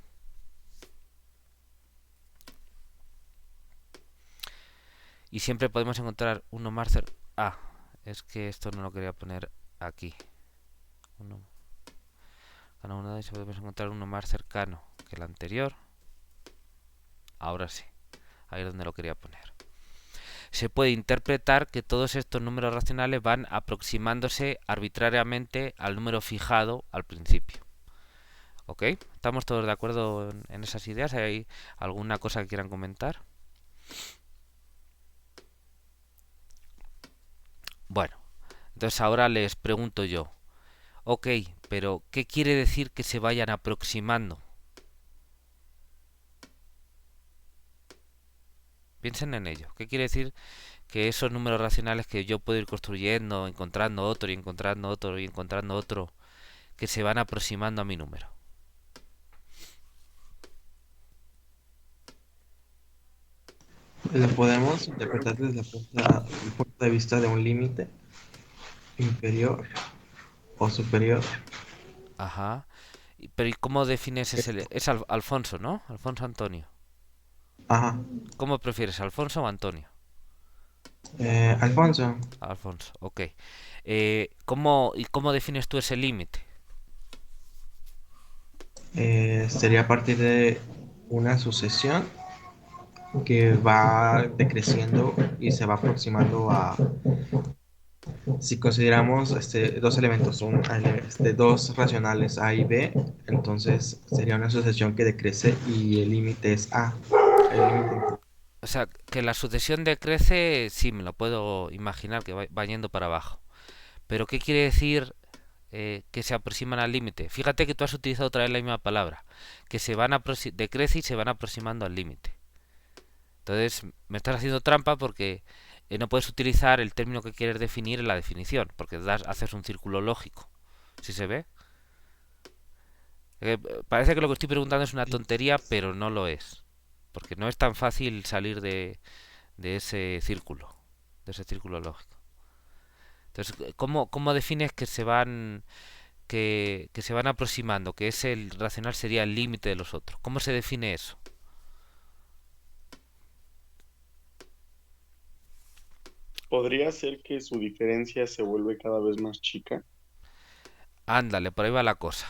Y siempre podemos encontrar uno más cercano. Ah, es que esto no lo quería poner aquí. Uno, a uno dado y podemos encontrar uno más cercano que el anterior. Ahora sí, ahí es donde lo quería poner. Se puede interpretar que todos estos números racionales van aproximándose arbitrariamente al número fijado al principio. ¿Ok? ¿Estamos todos de acuerdo en esas ideas? ¿Hay alguna cosa que quieran comentar? Bueno, entonces ahora les pregunto yo. Ok, pero ¿qué quiere decir que se vayan aproximando? Piensen en ello. ¿Qué quiere decir que esos números racionales que yo puedo ir construyendo, encontrando otro y encontrando otro y encontrando otro, que se van aproximando a mi número? Lo podemos interpretar desde el punto de vista de un límite inferior o superior. Ajá. Pero ¿y cómo defines ese? Es Alfonso, ¿no? Alfonso Antonio. Ajá. ¿Cómo prefieres, Alfonso o Antonio? Alfonso, Alfonso, ok. ¿Y cómo defines tú ese límite? sería a partir de una sucesión que va decreciendo y se va aproximando a, si consideramos dos elementos, dos racionales A y B, entonces sería una sucesión que decrece y el límite es A. El límite. O sea, que la sucesión decrece, sí, me lo puedo imaginar que va yendo para abajo. Pero ¿qué quiere decir que se aproximan al límite? Fíjate que tú has utilizado otra vez la misma palabra, que decrece y se van aproximando al límite. Entonces, me estás haciendo trampa porque no puedes utilizar el término que quieres definir en la definición, porque haces un círculo lógico. ¿Sí se ve? Parece que lo que estoy preguntando es una tontería, pero no lo es. Porque no es tan fácil salir de ese círculo lógico. Entonces, ¿cómo defines que se van aproximando? Que ese racional sería el límite de los otros. ¿Cómo se define eso? ¿Podría ser que su diferencia se vuelve cada vez más chica? Ándale, por ahí va la cosa.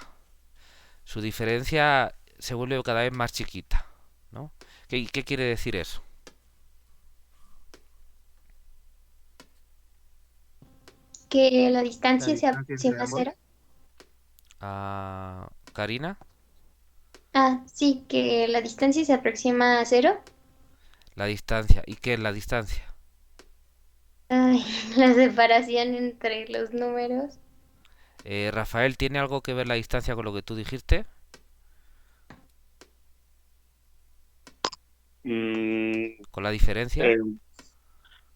Su diferencia se vuelve cada vez más chiquita, ¿no? ¿Qué quiere decir eso? Que la La distancia se distancia entre aproxima a ambos. cero. Ah, Karina, Ah, sí, que la distancia se aproxima a cero. la distancia. ¿Y qué es la distancia? Ay, la separación entre los números. Rafael, ¿tiene algo que ver la distancia con lo que tú dijiste? Mm, ¿Con la diferencia?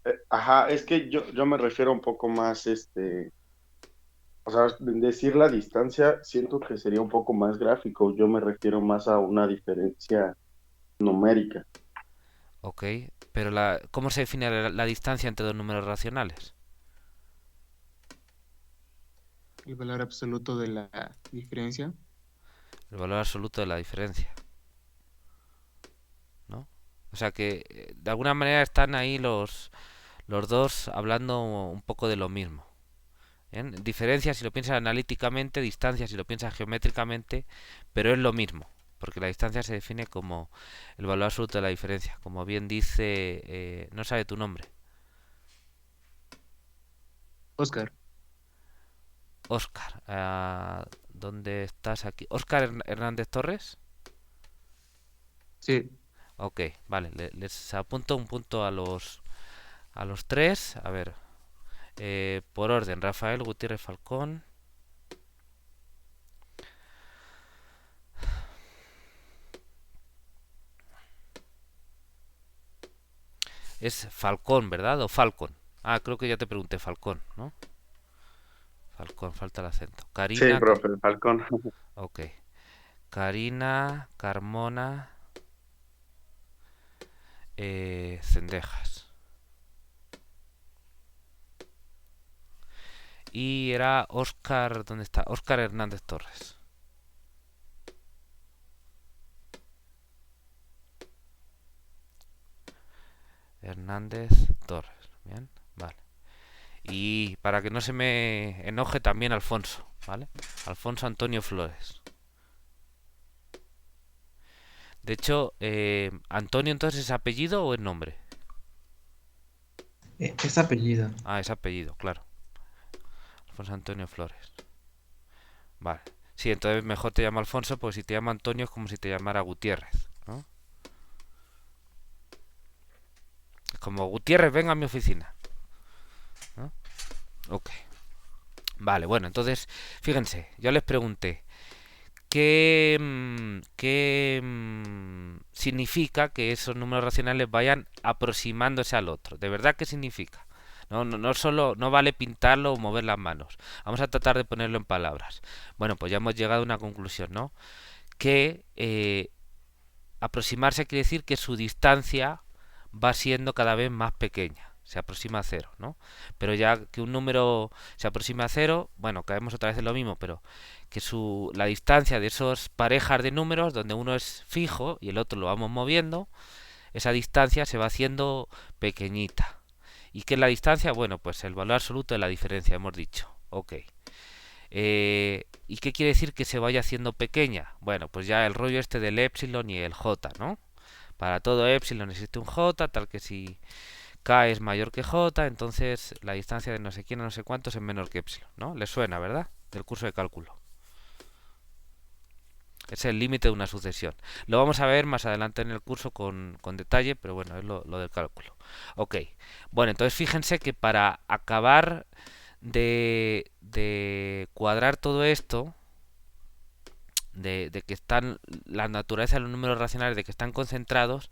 eh, ajá, es que yo me refiero un poco más, o sea, decir la distancia siento que sería un poco más gráfico. Yo me refiero más a una diferencia numérica. Ok, pero ¿cómo se define la distancia entre dos números racionales? El valor absoluto de la diferencia. El valor absoluto de la diferencia, ¿no? O sea que de alguna manera están ahí los dos hablando un poco de lo mismo. ¿Bien? Diferencia si lo piensas analíticamente, distancia si lo piensas geométricamente, pero es lo mismo, porque la distancia se define como el valor absoluto de la diferencia, como bien dice, no sabe tu nombre, Oscar, Óscar. ¿Dónde estás aquí? ¿Óscar Hernández Torres? sí, Ok, vale, les apunto un punto a los tres. A ver, por orden, Rafael Gutiérrez Falcón. Es Falcón, ¿verdad? ¿O Falcon? Ah, creo que ya te pregunté Falcón, ¿no? Falcón, falta el acento. Sí, Karina, profe, Falcón. ok. Karina, Carmona, Cendejas. Y era Óscar, ¿dónde está? Óscar Hernández Torres. Hernández Torres. Bien, vale. Y para que no se me enoje también Alfonso, ¿vale? Alfonso Antonio Flores. De hecho, Antonio entonces es apellido o es nombre. Es apellido. Ah, es apellido, claro. Alfonso Antonio Flores. Vale. Sí, entonces mejor te llama Alfonso, porque si te llama Antonio es como si te llamara Gutiérrez, ¿no? Es como Gutiérrez, venga a mi oficina, ¿no? Ok. Vale, bueno, entonces, fíjense, yo les pregunté, ¿qué significa que esos números racionales vayan aproximándose al otro? ¿De verdad qué significa? No solo, no vale pintarlo o mover las manos. Vamos a tratar de ponerlo en palabras. Bueno, pues ya hemos llegado a una conclusión, ¿no? Que aproximarse quiere decir que su distancia va siendo cada vez más pequeña. Se aproxima a cero, ¿no? Pero ya que un número se aproxima a cero, bueno, caemos otra vez en lo mismo, pero que la distancia de esas parejas de números, donde uno es fijo y el otro lo vamos moviendo, esa distancia se va haciendo pequeñita. ¿Y qué es la distancia? Bueno, pues el valor absoluto de la diferencia, hemos dicho. Ok. ¿Y qué quiere decir que se vaya haciendo pequeña? Bueno, pues ya el rollo este del epsilon y el j, ¿no? Para todo epsilon existe un j, tal que si k es mayor que j, entonces la distancia de no sé quién a no sé cuántos es menor que epsilon, ¿no? Les suena, ¿verdad? Del curso de cálculo. Es el límite de una sucesión. Lo vamos a ver más adelante en el curso con detalle, pero bueno, es lo del cálculo. Ok. Bueno, entonces fíjense que para acabar de cuadrar todo esto, de que están la naturaleza de los números racionales, de que están concentrados,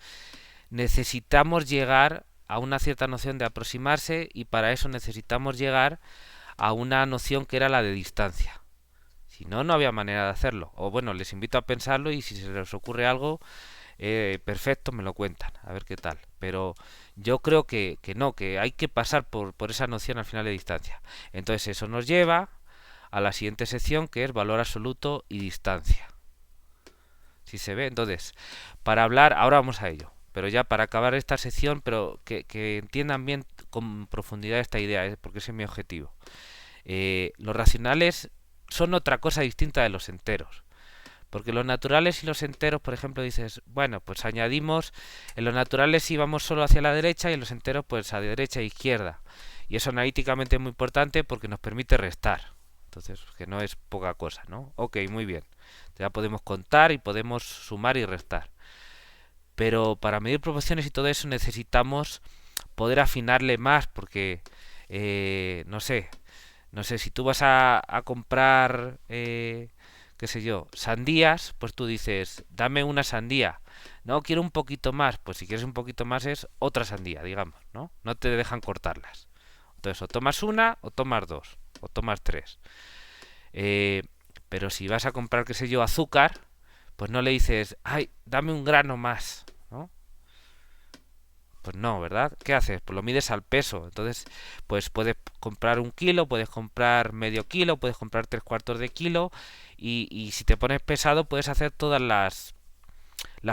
necesitamos llegar a una cierta noción de aproximarse y para eso necesitamos llegar a una noción que era la de distancia. Si no, no había manera de hacerlo. O bueno, les invito a pensarlo y si se les ocurre algo, perfecto, me lo cuentan, a ver qué tal. Pero yo creo que no, que hay que pasar por esa noción al final de distancia. Entonces eso nos lleva a la siguiente sección, que es valor absoluto y distancia. Si se ve, entonces, para hablar, ahora vamos a ello. Pero ya para acabar esta sección, pero que entiendan bien con profundidad esta idea, porque ese es mi objetivo. Los racionales son otra cosa distinta de los enteros. Porque los naturales y los enteros, por ejemplo, dices, bueno, pues añadimos, en los naturales íbamos solo hacia la derecha y en los enteros pues a derecha e izquierda. Y eso analíticamente es muy importante porque nos permite restar. Entonces, que no es poca cosa, ¿no? Ok, muy bien. Ya podemos contar y podemos sumar y restar. Pero para medir proporciones y todo eso necesitamos poder afinarle más porque, no sé, si tú vas a comprar, qué sé yo, sandías, pues tú dices, dame una sandía. No, quiero un poquito más. Pues si quieres un poquito más es otra sandía, digamos, ¿no? No te dejan cortarlas. Entonces, o tomas una, o tomas dos, o tomas tres. Pero si vas a comprar, qué sé yo, azúcar, pues no le dices, ay, dame un grano más, ¿no? Pues no, ¿verdad? ¿Qué haces? Pues lo mides al peso. Entonces, pues puedes comprar 1 kilo, puedes comprar medio kilo, puedes comprar 3/4 de kilo y si te pones pesado puedes hacer todas las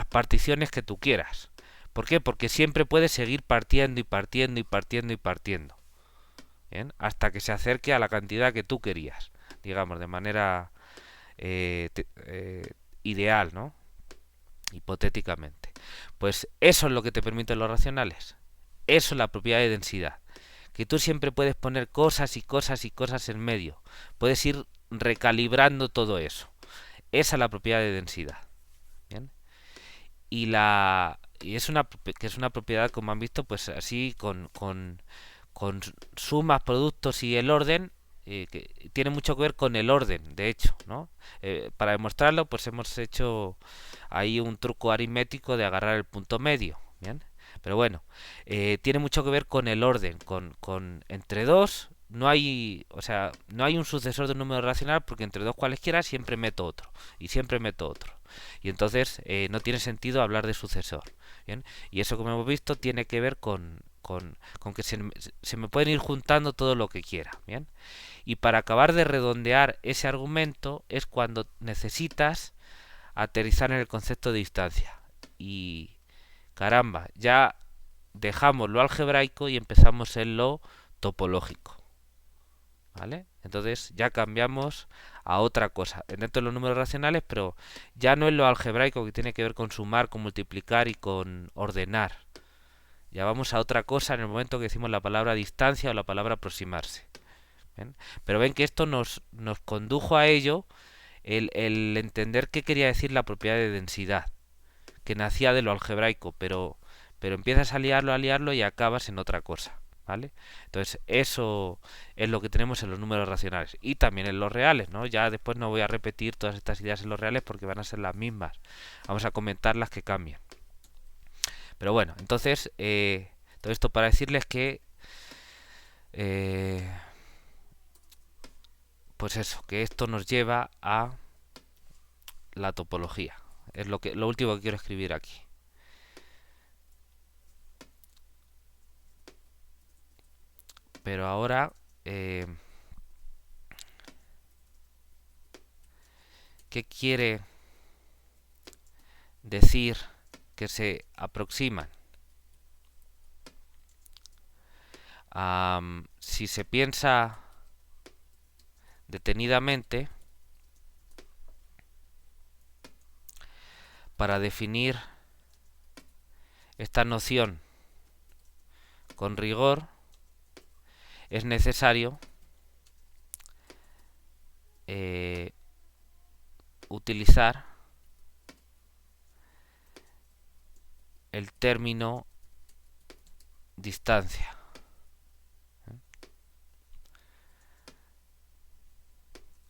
particiones que tú quieras. ¿Por qué? Porque siempre puedes seguir partiendo y partiendo y partiendo y partiendo. ¿Bien? Hasta que se acerque a la cantidad que tú querías, digamos, de manera ideal, ¿no? Hipotéticamente. Pues eso es lo que te permiten los racionales. Eso es la propiedad de densidad. Que tú siempre puedes poner cosas y cosas y cosas en medio. Puedes ir recalibrando todo eso. Esa es la propiedad de densidad. ¿Bien? Y es una propiedad, como han visto, pues así con sumas, productos y el orden, que tiene mucho que ver con el orden, de hecho, ¿no? Para demostrarlo, pues hemos hecho ahí un truco aritmético de agarrar el punto medio, ¿bien? Pero bueno, tiene mucho que ver con el orden, con entre dos no hay, o sea, no hay un sucesor de un número racional porque entre dos cualesquiera siempre meto otro y siempre meto otro. Y entonces no tiene sentido hablar de sucesor, ¿bien? Y eso, como hemos visto, tiene que ver con que se me pueden ir juntando todo lo que quiera, ¿bien? Y para acabar de redondear ese argumento es cuando necesitas aterrizar en el concepto de distancia. Y caramba, ya dejamos lo algebraico y empezamos en lo topológico. ¿Vale? Entonces ya cambiamos a otra cosa dentro de los números racionales, pero ya no es lo algebraico que tiene que ver con sumar, con multiplicar y con ordenar. Ya vamos a otra cosa en el momento que decimos la palabra distancia o la palabra aproximarse. ¿Ven? Pero ven que esto nos condujo a ello el entender qué quería decir la propiedad de densidad, que nacía de lo algebraico, pero empiezas a liarlo y acabas en otra cosa. ¿Vale? Entonces eso es lo que tenemos en los números racionales y también en los reales, ¿no? Ya después no voy a repetir todas estas ideas en los reales porque van a ser las mismas. Vamos a comentar las que cambian. Pero bueno, entonces todo esto para decirles que pues eso, que esto nos lleva a la topología. Es lo último que quiero escribir aquí. Pero ahora ¿qué quiere decir que se aproximan? Si se piensa detenidamente, para definir esta noción con rigor, es necesario utilizar el término distancia.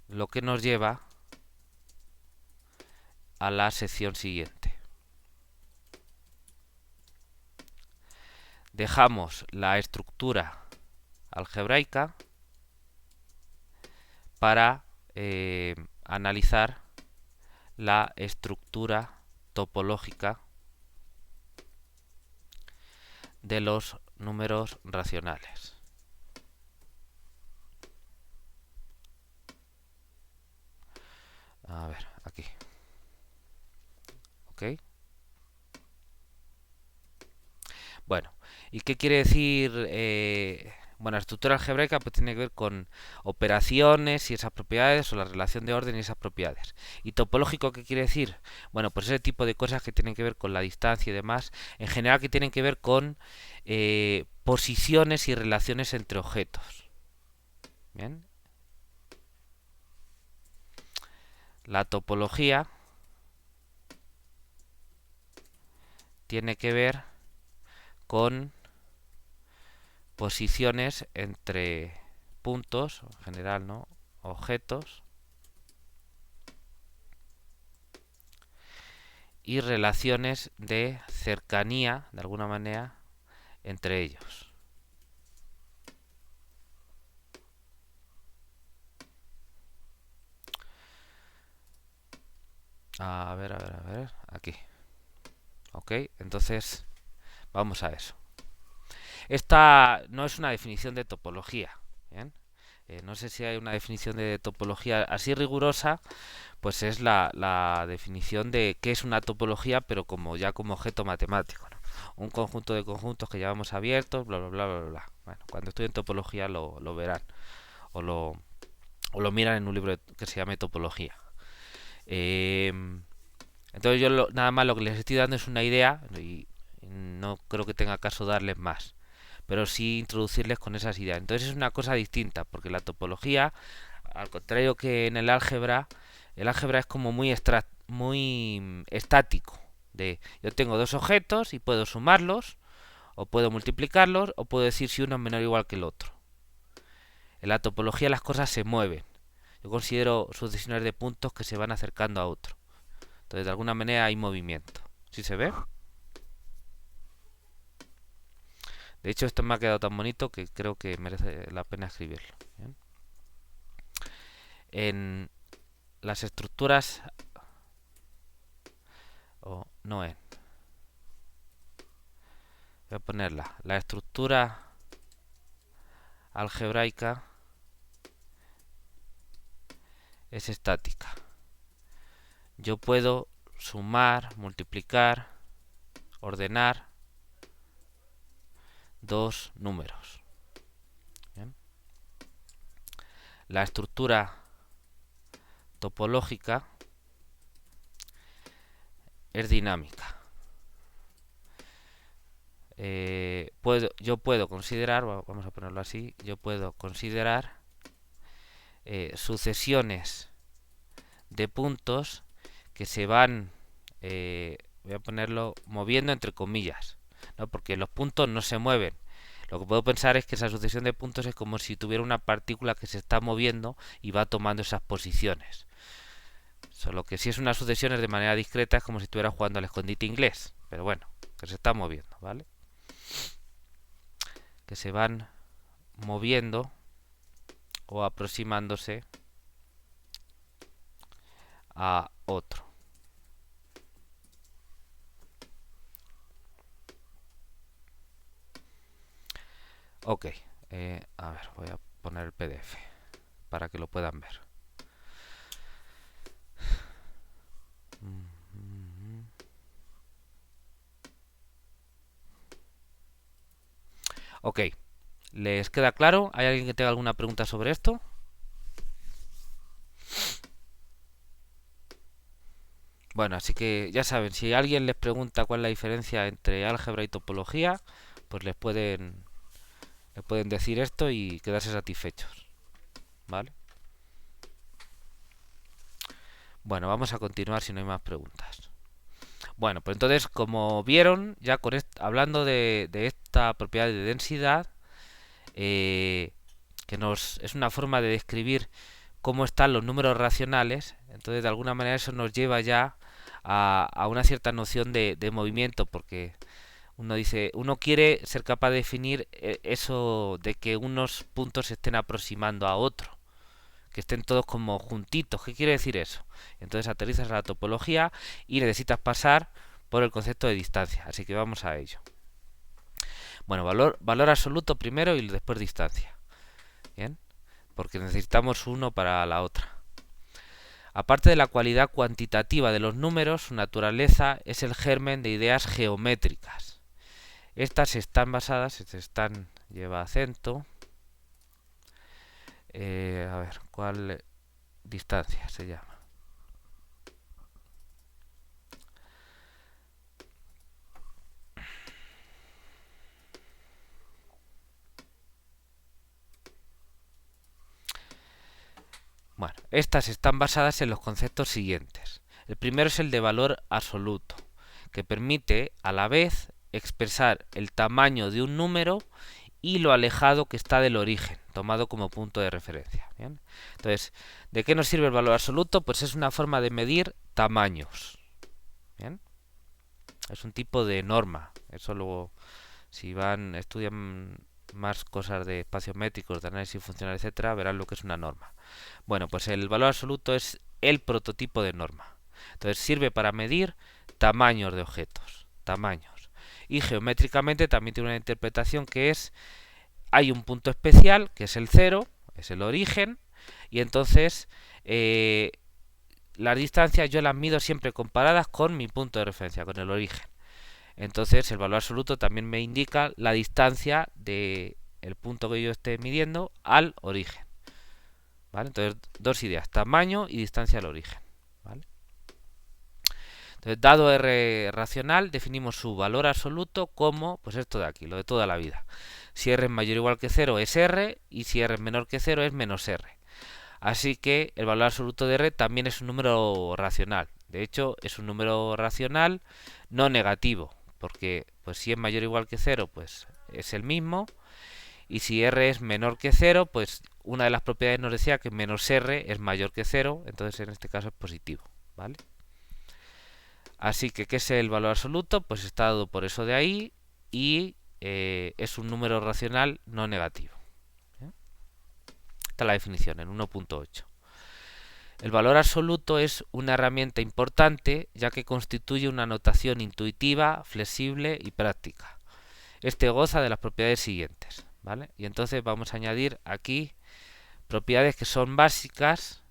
Lo que nos lleva a la sección siguiente. Dejamos la estructura algebraica para analizar la estructura topológica de los números racionales. A ver, aquí. ¿Ok? Bueno, ¿y qué quiere decir? Bueno, la estructura algebraica pues tiene que ver con operaciones y esas propiedades, o la relación de orden y esas propiedades. ¿Y topológico qué quiere decir? Bueno, pues ese tipo de cosas que tienen que ver con la distancia y demás, en general que tienen que ver con posiciones y relaciones entre objetos. ¿Bien? La topología tiene que ver con posiciones entre puntos, en general, ¿no? Objetos, y relaciones de cercanía, de alguna manera, entre ellos. A ver, aquí. Ok, entonces vamos a eso. Esta no es una definición de topología. ¿Bien? No sé si hay una definición de topología así rigurosa, pues es la definición de qué es una topología, pero ya como objeto matemático, ¿no? Un conjunto de conjuntos que llamamos abiertos, bla, bla, bla, bla, bla. Bueno, cuando estudien topología lo verán, o lo miran en un libro que se llame Topología. Entonces yo nada más lo que les estoy dando es una idea y no creo que tenga caso darles más, pero sí introducirles con esas ideas. Entonces es una cosa distinta, porque la topología, al contrario que en el álgebra es como muy estático. Yo tengo dos objetos y puedo sumarlos, o puedo multiplicarlos, o puedo decir si uno es menor o igual que el otro. En la topología las cosas se mueven. Yo considero sucesiones de puntos que se van acercando a otro. Entonces de alguna manera hay movimiento. ¿Sí se ve? De hecho esto me ha quedado tan bonito que creo que merece la pena escribirlo. ¿Bien? En las estructuras voy a ponerla. La estructura algebraica es estática. Yo puedo sumar, multiplicar, ordenar dos números. Bien. La estructura topológica es dinámica. Yo puedo considerar, vamos a ponerlo así, yo puedo considerar sucesiones de puntos que se van, voy a ponerlo, moviendo entre comillas, ¿no? Porque los puntos no se mueven. Lo que puedo pensar es que esa sucesión de puntos es como si tuviera una partícula que se está moviendo y va tomando esas posiciones. Solo que si es una sucesión es de manera discreta, es como si estuviera jugando al escondite inglés. Pero bueno, que se está moviendo, ¿vale? Que se van moviendo o aproximándose a otro. Ok, a ver, voy a poner el PDF para que lo puedan ver. Ok, ¿les queda claro? ¿Hay alguien que tenga alguna pregunta sobre esto? Bueno, así que ya saben, si alguien les pregunta cuál es la diferencia entre álgebra y topología, pues les pueden decir esto y quedarse satisfechos, ¿vale? Bueno, vamos a continuar si no hay más preguntas. Bueno, pues entonces, como vieron, ya hablando de esta propiedad de densidad, que es una forma de describir cómo están los números racionales, entonces de alguna manera eso nos lleva ya a una cierta noción de movimiento, porque uno quiere ser capaz de definir eso de que unos puntos se estén aproximando a otro, que estén todos como juntitos. ¿Qué quiere decir eso? Entonces aterrizas a la topología y necesitas pasar por el concepto de distancia, así que vamos a ello. Bueno, valor absoluto primero y después distancia. Bien, porque necesitamos uno para la otra. Aparte de la cualidad cuantitativa de los números, su naturaleza es el germen de ideas geométricas. Estas están basadas, lleva acento. A ver, ¿cuál distancia se llama? Bueno, estas están basadas en los conceptos siguientes. El primero es el de valor absoluto, que permite a la vez expresar el tamaño de un número y lo alejado que está del origen, tomado como punto de referencia. ¿Bien? Entonces, ¿de qué nos sirve el valor absoluto? Pues es una forma de medir tamaños. ¿Bien? Es un tipo de norma. Eso luego, si estudian más cosas de espacios métricos, de análisis funcional, etcétera, verán lo que es una norma. Bueno, pues el valor absoluto es el prototipo de norma. Entonces sirve para medir tamaños de objetos, tamaños. Y geométricamente también tiene una interpretación que es, hay un punto especial, que es el 0, es el origen, y entonces las distancias yo las mido siempre comparadas con mi punto de referencia, con el origen. Entonces el valor absoluto también me indica la distancia del punto que yo esté midiendo al origen. ¿Vale? Entonces, dos ideas, tamaño y distancia al origen. ¿Vale? Entonces, dado R racional, definimos su valor absoluto como, pues esto de aquí, lo de toda la vida. Si R es mayor o igual que 0 es R, y si R es menor que 0 es menos R. Así que el valor absoluto de R también es un número racional. De hecho, es un número racional no negativo, porque pues si es mayor o igual que 0, pues es el mismo. Y si R es menor que 0, pues una de las propiedades nos decía que menos R es mayor que 0, entonces en este caso es positivo, ¿vale? Así que, ¿qué es el valor absoluto? Pues está dado por eso de ahí y es un número racional no negativo. ¿Bien? Esta es la definición en 1.8. El valor absoluto es una herramienta importante ya que constituye una notación intuitiva, flexible y práctica. Este goza de las propiedades siguientes, ¿vale? Y entonces vamos a añadir aquí propiedades que son básicas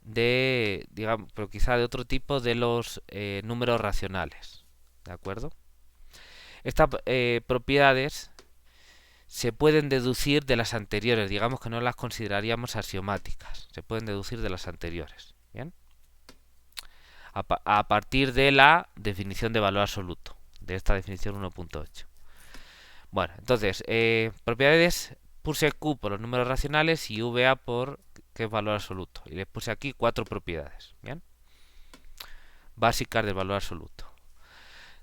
de, digamos, pero quizá de otro tipo de los números racionales, ¿de acuerdo? Estas propiedades se pueden deducir de las anteriores, digamos que no las consideraríamos axiomáticas, se pueden deducir de las anteriores, ¿bien? A partir de la definición de valor absoluto, de esta definición 1.8. Bueno, entonces, propiedades, puse Q por los números racionales y VA por que es valor absoluto. Y les puse aquí 4 propiedades, ¿bien? Básicas del valor absoluto.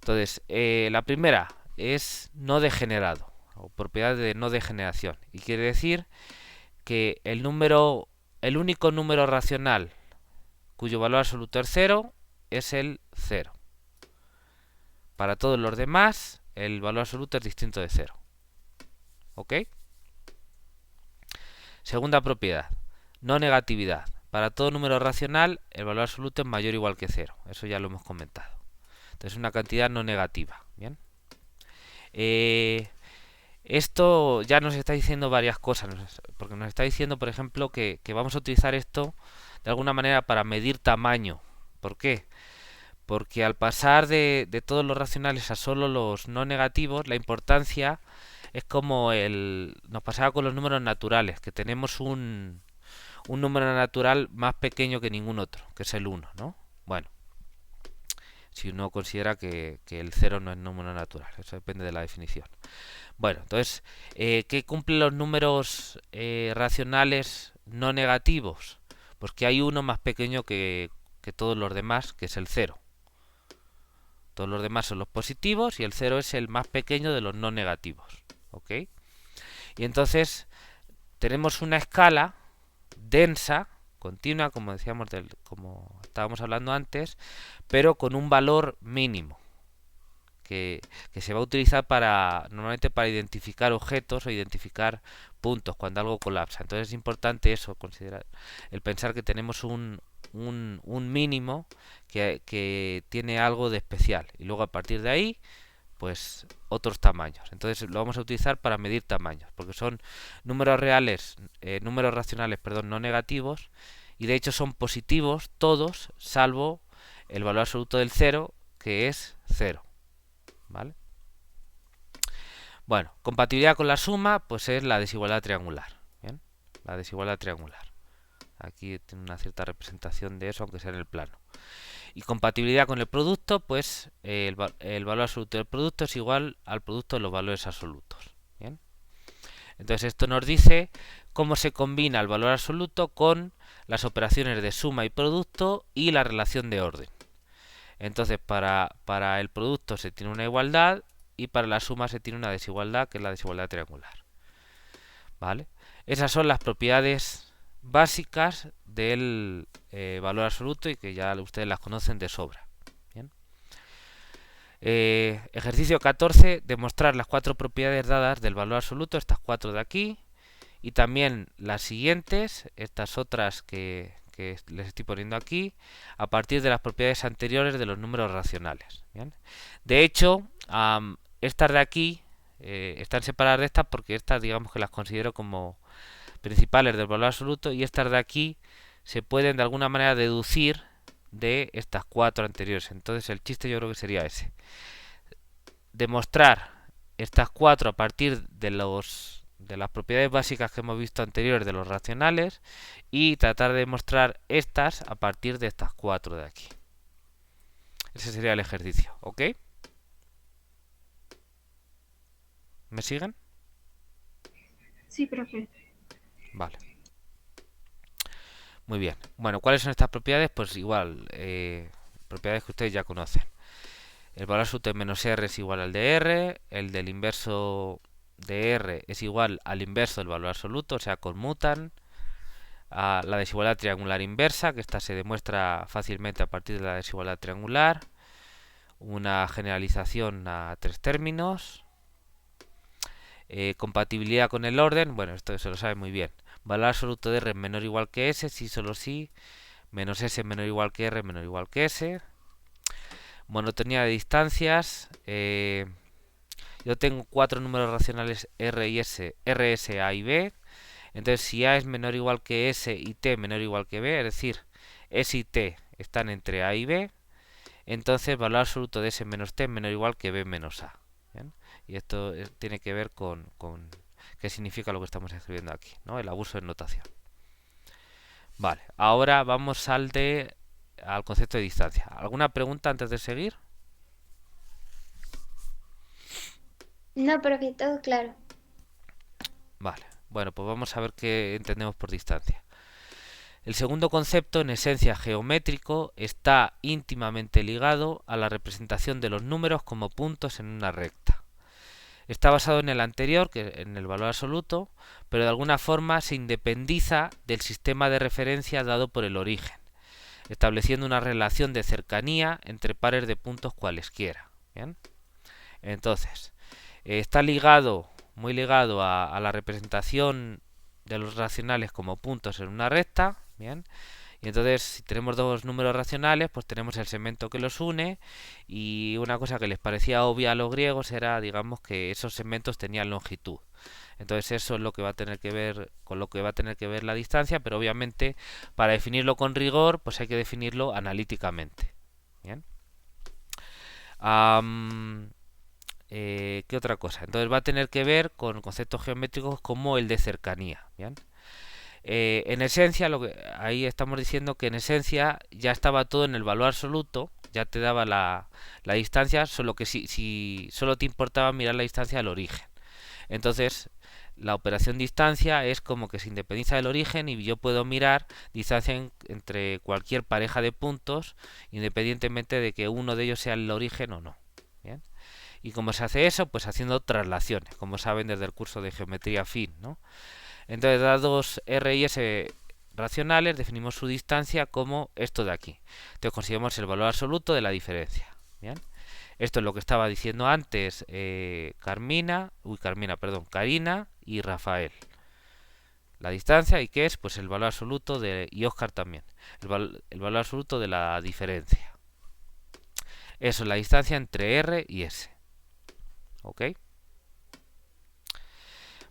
Entonces, la primera es no degenerado, o propiedad de no degeneración. Y quiere decir que el único número racional cuyo valor absoluto es 0 es el 0. Para todos los demás, el valor absoluto es distinto de 0. ¿Ok? Segunda propiedad, no negatividad. Para todo número racional, el valor absoluto es mayor o igual que 0. Eso ya lo hemos comentado. Entonces, una cantidad no negativa. ¿Bien? Esto ya nos está diciendo varias cosas. Porque nos está diciendo, por ejemplo, que vamos a utilizar esto de alguna manera para medir tamaño. ¿Por qué? Porque al pasar de todos los racionales a solo los no negativos, la importancia es como nos pasaba con los números naturales, que tenemos un número natural más pequeño que ningún otro, que es el 1, ¿no? Bueno, si uno considera que el 0 no es número natural, eso depende de la definición. Bueno, entonces, ¿qué cumplen los números racionales no negativos? Pues que hay uno más pequeño que todos los demás, que es el 0. Todos los demás son los positivos y el 0 es el más pequeño de los no negativos. ¿Ok? Y entonces tenemos una escala densa, continua, como decíamos, como estábamos hablando antes, pero con un valor mínimo que se va a utilizar normalmente para identificar objetos o identificar puntos cuando algo colapsa. Entonces es importante eso, considerar el pensar que tenemos un mínimo que tiene algo de especial y luego a partir de ahí pues otros tamaños. Entonces lo vamos a utilizar para medir tamaños porque son números racionales, no negativos, y de hecho son positivos todos salvo el valor absoluto del 0, que es 0. ¿Vale? Bueno, compatibilidad con la suma pues es la desigualdad triangular. ¿Bien? La desigualdad triangular. Aquí tiene una cierta representación de eso, aunque sea en el plano. Y compatibilidad con el producto, pues el valor absoluto del producto es igual al producto de los valores absolutos. ¿Bien? Entonces esto nos dice cómo se combina el valor absoluto con las operaciones de suma y producto y la relación de orden. Entonces para el producto se tiene una igualdad y para la suma se tiene una desigualdad, que es la desigualdad triangular. ¿Vale? Esas son las propiedades básicas del valor absoluto y que ya ustedes las conocen de sobra. ¿Bien? Ejercicio 14, demostrar las 4 propiedades dadas del valor absoluto, estas 4 de aquí, y también las siguientes, estas otras que les estoy poniendo aquí, a partir de las propiedades anteriores de los números racionales. ¿Bien? De hecho, estas de aquí están separadas de estas porque estas digamos que las considero como principales del valor absoluto y estas de aquí se pueden de alguna manera deducir de estas 4 anteriores. Entonces el chiste yo creo que sería ese. Demostrar estas 4 a partir de las propiedades básicas que hemos visto anteriores de los racionales y tratar de demostrar estas a partir de estas 4 de aquí. Ese sería el ejercicio, ¿ok? ¿Me siguen? Sí, profe. Vale. Muy bien. Bueno, ¿cuáles son estas propiedades? Pues igual, propiedades que ustedes ya conocen. El valor absoluto de menos R es igual al de R, el del inverso de R es igual al inverso del valor absoluto, o sea, conmutan. La desigualdad triangular inversa, que esta se demuestra fácilmente a partir de la desigualdad triangular. Una generalización a 3 términos. Compatibilidad con el orden, bueno, esto se lo sabe muy bien. Valor absoluto de R es menor o igual que S, si solo si, menos S es menor o igual que R, menor o igual que S. Monotonía de distancias. Yo tengo 4 números racionales R y S, R, S, A y B. Entonces si A es menor o igual que S y T menor o igual que B, es decir, S y T están entre A y B, entonces valor absoluto de S menos T menor o igual que B menos A. ¿Bien? Y esto tiene que ver con qué significa lo que estamos escribiendo aquí, ¿no? El abuso de notación. Vale, ahora vamos al concepto de distancia. ¿Alguna pregunta antes de seguir? No, profe, todo claro. Vale, bueno, pues vamos a ver qué entendemos por distancia. El segundo concepto, en esencia geométrico, está íntimamente ligado a la representación de los números como puntos en una recta. Está basado en el anterior, en el valor absoluto, pero de alguna forma se independiza del sistema de referencia dado por el origen, estableciendo una relación de cercanía entre pares de puntos cualesquiera. ¿Bien? Entonces, está ligado, muy ligado a la representación de los racionales como puntos en una recta. Bien, y entonces si tenemos dos números racionales, pues tenemos el segmento que los une, y una cosa que les parecía obvia a los griegos era, digamos, que esos segmentos tenían longitud. Entonces eso es lo que va a tener que ver con lo que va a tener que ver la distancia, pero obviamente para definirlo con rigor, pues hay que definirlo analíticamente. Bien. ¿Qué otra cosa? Entonces va a tener que ver con conceptos geométricos como el de cercanía. Bien. En esencia, ahí estamos diciendo que en esencia ya estaba todo en el valor absoluto, ya te daba la distancia, solo que si solo te importaba mirar la distancia al origen. Entonces, la operación distancia es como que se independiza del origen y yo puedo mirar distancia entre cualquier pareja de puntos, independientemente de que uno de ellos sea el origen o no. ¿Bien? ¿Y cómo se hace eso? Pues haciendo traslaciones, como saben desde el curso de geometría fin, ¿no? Entonces, dados R y S racionales, definimos su distancia como esto de aquí. Entonces consideramos el valor absoluto de la diferencia. ¿Bien? Esto es lo que estaba diciendo antes Karina y Rafael. La distancia, ¿y qué es? Pues el valor absoluto y Oscar también. El valor absoluto de la diferencia. Eso es la distancia entre R y S. ¿Ok?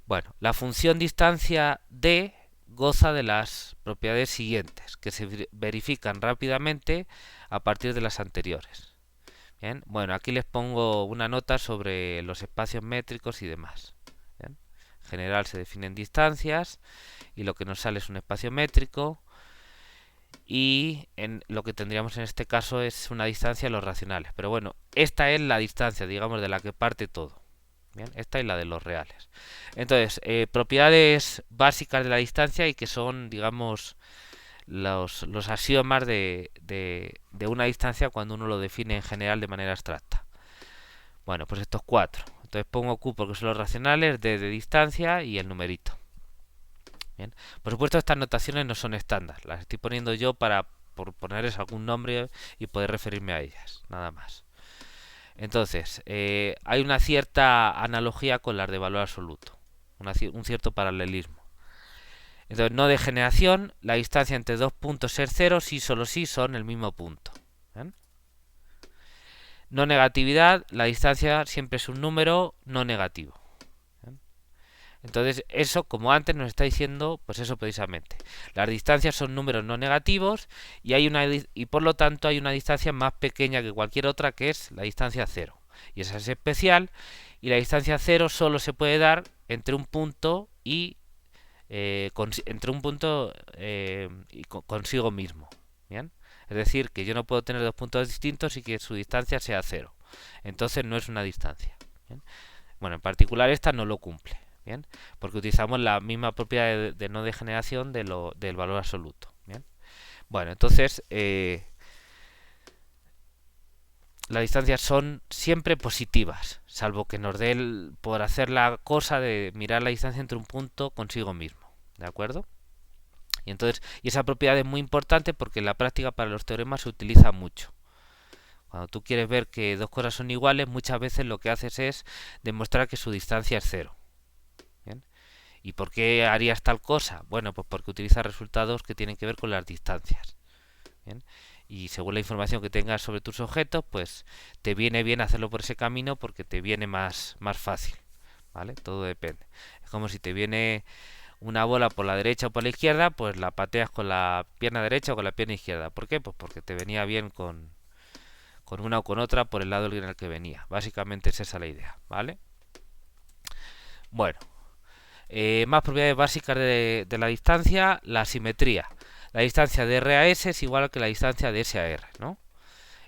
Bueno, la función distancia D goza de las propiedades siguientes, que se verifican rápidamente a partir de las anteriores. Bien, bueno, aquí les pongo una nota sobre los espacios métricos y demás. Bien. En general se definen distancias y lo que nos sale es un espacio métrico, y lo que tendríamos en este caso es una distancia de los racionales. Pero bueno, esta es la distancia, digamos, de la que parte todo. Bien, esta es la de los reales. Entonces, propiedades básicas de la distancia y que son, digamos, los axiomas de una distancia cuando uno lo define en general de manera abstracta. Bueno, pues estos cuatro. Entonces pongo Q porque son los racionales, D de distancia y el numerito. Bien. Por supuesto, estas notaciones no son estándar. Las estoy poniendo yo por ponerles algún nombre y poder referirme a ellas. Nada más. Entonces, hay una cierta analogía con las de valor absoluto. Un cierto paralelismo. Entonces, no degeneración, la distancia entre dos puntos es cero si solo si son el mismo punto. ¿Ven? No negatividad, la distancia siempre es un número no negativo. ¿Ven? Entonces, eso, como antes nos está diciendo, pues eso precisamente. Las distancias son números no negativos y por lo tanto hay una distancia más pequeña que cualquier otra, que es la distancia cero. Y esa es especial, y la distancia cero solo se puede dar entre un punto y consigo mismo. ¿Bien? Es decir, que yo no puedo tener dos puntos distintos y que su distancia sea cero. Entonces no es una distancia. ¿Bien? Bueno, en particular esta no lo cumple. ¿Bien? Porque utilizamos la misma propiedad de no degeneración del valor absoluto. ¿Bien? Bueno, entonces las distancias son siempre positivas, salvo que nos dé por hacer la cosa de mirar la distancia entre un punto consigo mismo. ¿De acuerdo? Y esa propiedad es muy importante porque en la práctica para los teoremas se utiliza mucho. Cuando tú quieres ver que dos cosas son iguales, muchas veces lo que haces es demostrar que su distancia es cero. ¿Bien? ¿Y por qué harías tal cosa? Bueno, pues porque utiliza resultados que tienen que ver con las distancias. ¿Bien? Y según la información que tengas sobre tus objetos, pues te viene bien hacerlo por ese camino porque te viene más fácil. ¿Vale? Todo depende. Es como si te viene una bola por la derecha o por la izquierda, pues la pateas con la pierna derecha o con la pierna izquierda. ¿Por qué? Pues porque te venía bien con una o con otra por el lado en el que venía. Básicamente es esa la idea, ¿vale? Bueno, Más propiedades básicas de la distancia, la simetría. La distancia de R a S es igual que la distancia de S a R, ¿no?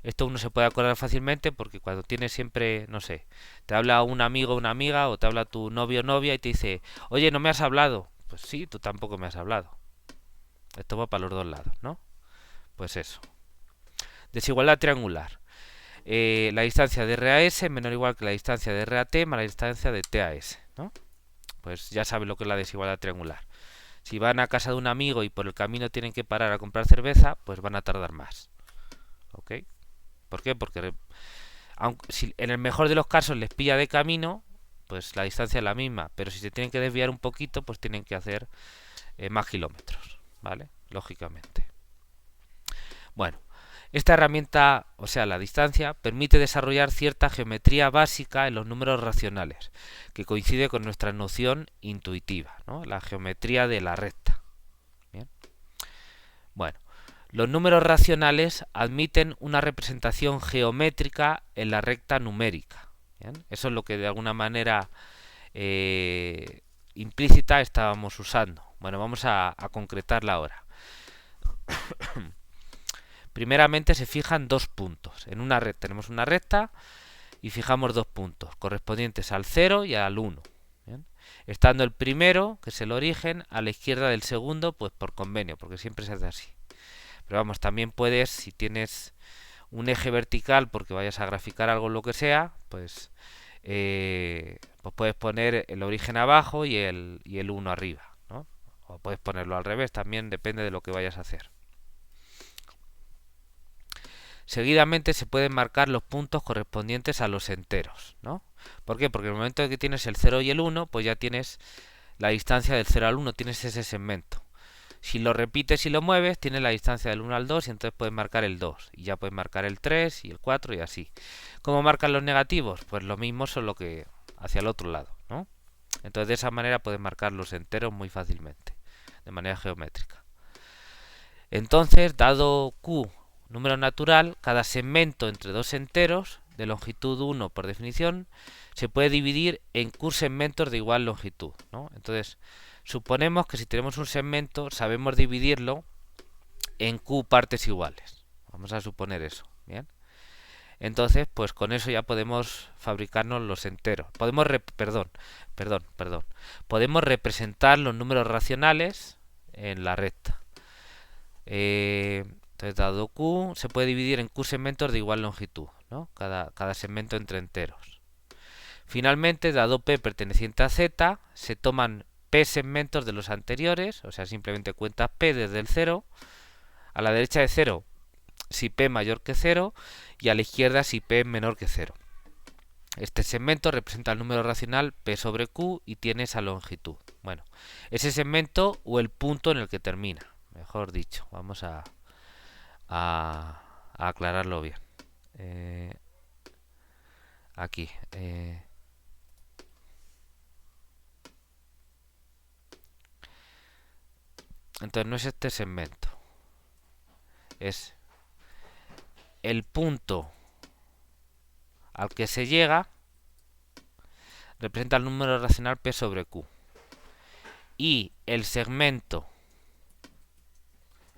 Esto uno se puede acordar fácilmente porque cuando tienes siempre, no sé, te habla un amigo o una amiga o te habla tu novio o novia y te dice, oye, no me has hablado. Pues sí, tú tampoco me has hablado. Esto va para los dos lados, ¿no? Pues eso. Desigualdad triangular. La distancia de R a S es menor o igual que la distancia de R a T más la distancia de T a S, ¿no? Pues ya sabes lo que es la desigualdad triangular. Si van a casa de un amigo y por el camino tienen que parar a comprar cerveza, pues van a tardar más. ¿Ok? ¿Por qué? Porque si en el mejor de los casos les pilla de camino, pues la distancia es la misma. Pero si se tienen que desviar un poquito, pues tienen que hacer más kilómetros. ¿Vale? Lógicamente. Bueno. Esta herramienta, o sea, la distancia, permite desarrollar cierta geometría básica en los números racionales, que coincide con nuestra noción intuitiva, ¿no? La geometría de la recta. Bien. Bueno, los números racionales admiten una representación geométrica en la recta numérica. ¿Bien? Eso es lo que de alguna manera implícita estábamos usando. Bueno, vamos a concretarla ahora. Primeramente se fijan dos puntos. En una recta tenemos una recta y fijamos dos puntos correspondientes al 0 y al 1. ¿Bien? Estando el primero, que es el origen, a la izquierda del segundo, pues por convenio, porque siempre se hace así. Pero vamos, también puedes, si tienes un eje vertical porque vayas a graficar algo lo que sea, pues puedes poner el origen abajo y el 1 arriba, ¿no? O puedes ponerlo al revés, también depende de lo que vayas a hacer. Seguidamente se pueden marcar los puntos correspondientes a los enteros, ¿no? ¿Por qué? Porque en el momento en que tienes el 0 y el 1, pues ya tienes la distancia del 0 al 1, tienes ese segmento. Si lo repites y lo mueves, tienes la distancia del 1 al 2 y entonces puedes marcar el 2. Y ya puedes marcar el 3 y el 4 y así. ¿Cómo marcan los negativos? Pues lo mismo, solo que hacia el otro lado, ¿no? Entonces de esa manera puedes marcar los enteros muy fácilmente, de manera geométrica. Entonces, dado Q número natural, cada segmento entre dos enteros de longitud 1 por definición se puede dividir en Q segmentos de igual longitud, ¿no? Entonces, suponemos que si tenemos un segmento sabemos dividirlo en Q partes iguales. Vamos a suponer eso, ¿bien? Entonces, pues con eso ya podemos fabricarnos los enteros. Podemos podemos representar los números racionales en la recta. Entonces, dado Q, se puede dividir en Q segmentos de igual longitud, ¿no? Cada segmento entre enteros. Finalmente, dado P perteneciente a Z, se toman P segmentos de los anteriores, o sea, simplemente cuentas P desde el 0, a la derecha de 0 si P mayor que 0 y a la izquierda si P menor que 0. Este segmento representa el número racional P sobre Q y tiene esa longitud. Bueno, ese segmento o el punto en el que termina, mejor dicho. Vamos a aclararlo bien. Aquí. Entonces no es este segmento. Es el punto al que se llega, representa el número racional P sobre Q. Y el segmento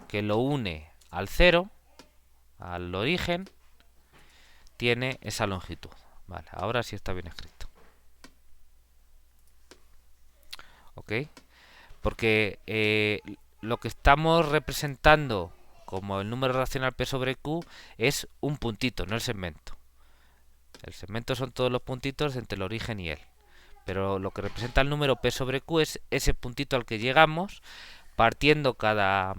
que lo une al 0, al origen, tiene esa longitud. Vale, ahora sí está bien escrito. ¿Ok? Porque lo que estamos representando como el número racional P sobre Q es un puntito, no el segmento. El segmento son todos los puntitos entre el origen y él. Pero lo que representa el número P sobre Q es ese puntito al que llegamos, partiendo cada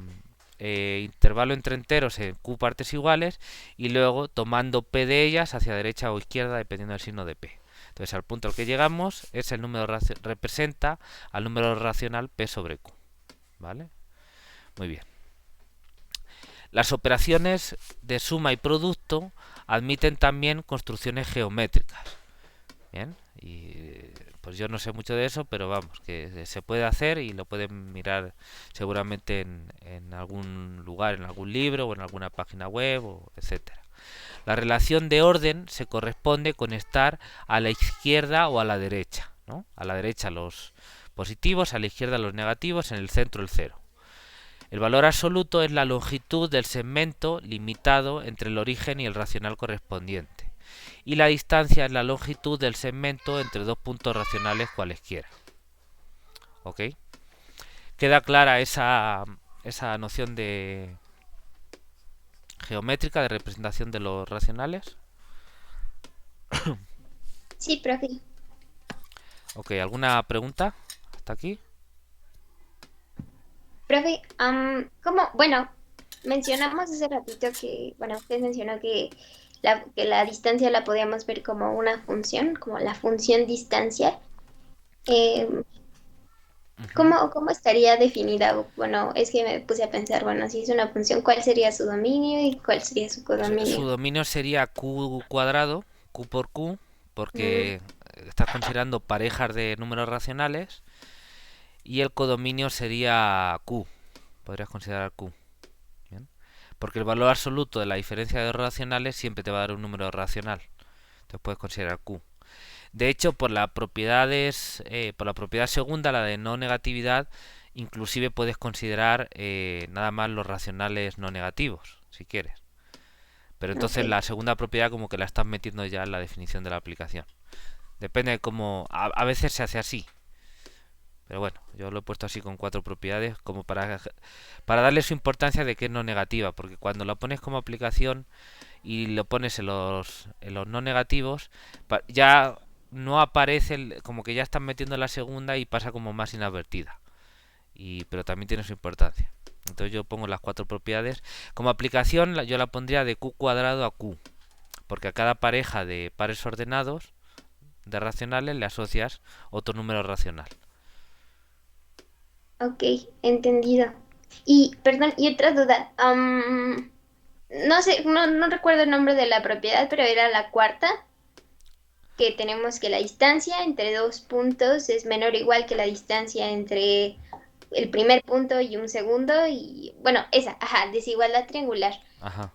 intervalo entre enteros en Q partes iguales y luego tomando P de ellas hacia derecha o izquierda dependiendo del signo de P. Entonces al punto al que llegamos es el número representa al número racional P sobre Q. ¿Vale? Muy bien. Las operaciones de suma y producto admiten también construcciones geométricas. Bien, y pues yo no sé mucho de eso, pero vamos, que se puede hacer y lo pueden mirar seguramente en algún lugar, en algún libro o en alguna página web, etcétera. La relación de orden se corresponde con estar a la izquierda o a la derecha, ¿no? A la derecha los positivos, a la izquierda los negativos, en el centro el 0. El valor absoluto es la longitud del segmento limitado entre el origen y el racional correspondiente. Y la distancia es la longitud del segmento entre dos puntos racionales cualesquiera. ¿Ok? ¿Queda clara esa noción de geométrica de representación de los racionales? Sí, profe. Ok, ¿alguna pregunta hasta aquí? Profe, bueno, mencionamos hace ratito que, bueno, usted mencionó que la distancia la podíamos ver como una función, como la función distancia. Em, ¿Cómo estaría definida? Bueno, es que me puse a pensar, bueno, si es una función, ¿cuál sería su dominio y cuál sería su Su codominio? dominio sería q cuadrado, q por q, Mm, porque estás considerando parejas de números racionales, y el codominio sería q, podrías considerar q. ¿Bien? Porque el valor absoluto de la diferencia de dos racionales siempre te va a dar un número racional, entonces puedes considerar q. De hecho, por la propiedad segunda, la de no negatividad, inclusive puedes considerar nada más los racionales no negativos, si quieres. Pero entonces ok. la segunda propiedad como que la estás metiendo ya en la definición de la aplicación. Depende de cómo... A veces se hace así. Pero bueno, yo lo he puesto así con 4 propiedades como para darle su importancia de que es no negativa. Porque cuando lo pones como aplicación y lo pones en los no negativos, ya no aparece, como que ya estás metiendo la segunda y pasa como más inadvertida. Pero también tiene su importancia. Entonces yo pongo las 4 propiedades. Como aplicación yo la pondría de q cuadrado a q. Porque a cada pareja de pares ordenados de racionales le asocias otro número racional. Ok, entendido. Y, perdón, y otra duda. No sé, no recuerdo el nombre de la propiedad, pero era la cuarta, que tenemos que la distancia entre dos puntos es menor o igual que la distancia entre el primer punto y un segundo, y bueno, desigualdad triangular. Ajá.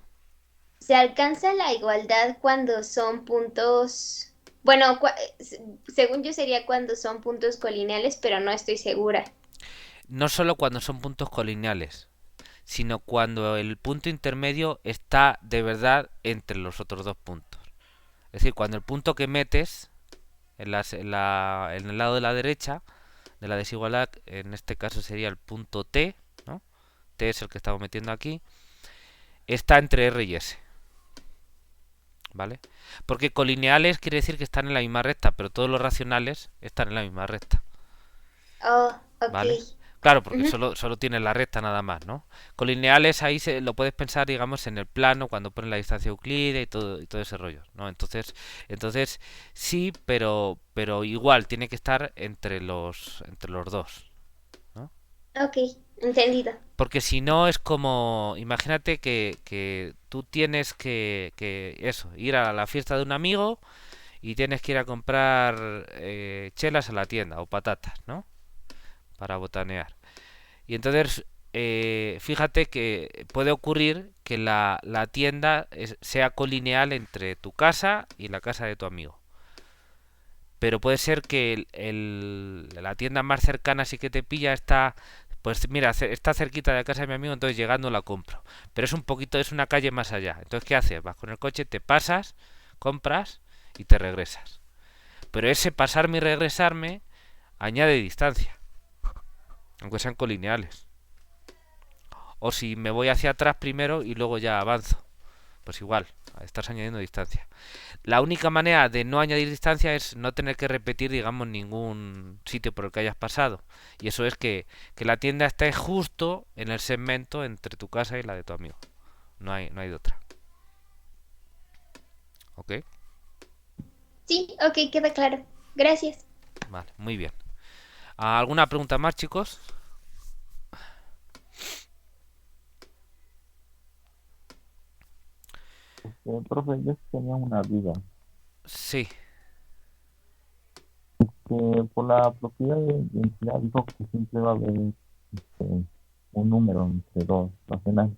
¿Se alcanza la igualdad cuando son puntos? Bueno, según yo sería cuando son puntos colineales, pero no estoy segura. No solo cuando son puntos colineales, sino cuando el punto intermedio está de verdad entre los otros dos puntos. Es decir, cuando el punto que metes en el lado de la derecha de la desigualdad, en este caso sería el punto T, ¿no? T es el que estamos metiendo aquí, está entre R y S. ¿Vale? Porque colineales quiere decir que están en la misma recta, pero todos los racionales están en la misma recta. Oh, ok. ¿Vale? Claro, porque Ujú. solo tiene la recta nada más, ¿no? Colineales ahí lo puedes pensar, digamos, en el plano, cuando pones la distancia euclídea y todo ese rollo, ¿no? Entonces sí, pero igual tiene que estar entre los dos, ¿no? Ok, entendido. Porque si no es como, imagínate que tú tienes que ir a la fiesta de un amigo y tienes que ir a comprar chelas a la tienda o patatas, ¿no? Para botanear. Y entonces, fíjate que puede ocurrir que la tienda sea colineal entre tu casa y la casa de tu amigo. Pero puede ser que la tienda más cercana sí que te pilla está, pues mira, está cerquita de la casa de mi amigo, entonces llegando la compro. Pero es una calle más allá. Entonces, ¿qué haces? Vas con el coche, te pasas, compras y te regresas. Pero ese pasarme y regresarme añade distancia, aunque sean colineales. O si me voy hacia atrás primero y luego ya avanzo, pues igual, estás añadiendo distancia. La única manera de no añadir distancia es no tener que repetir, digamos, ningún sitio por el que hayas pasado. Y eso es que la tienda esté justo en el segmento entre tu casa y la de tu amigo. No hay de otra. ¿Ok? Sí, ok, queda claro. Gracias. Vale, muy bien. ¿Alguna pregunta más, chicos? Profe, yo tenía una duda. Sí. Por la propiedad de densidad dijo que siempre va a haber un número entre dos racionales.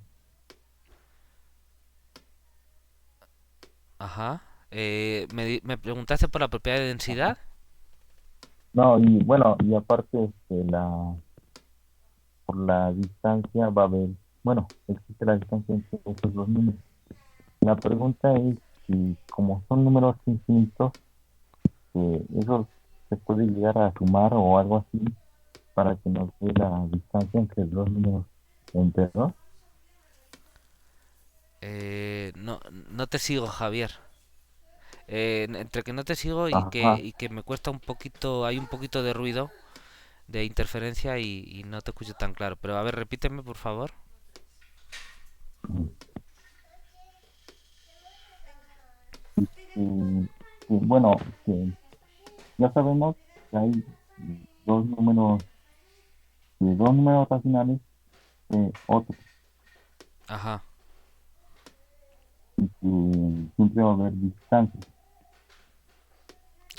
Ajá. ¿Me preguntaste por la propiedad de densidad? No, y bueno, y aparte, por la distancia va a haber, bueno, existe la distancia entre esos dos números. La pregunta es si, como son números infinitos, eso se puede llegar a sumar o algo así para que nos dé la distancia entre los números enteros. No, no te sigo, Javier. Entre que no te sigo Ajá. y que me cuesta un poquito, hay un poquito de ruido, de interferencia y no te escucho tan claro. Pero a ver, repíteme, por favor. Bueno, que ya sabemos que hay dos números, dos números racionales, otros, Ajá. y que siempre va a haber distancias.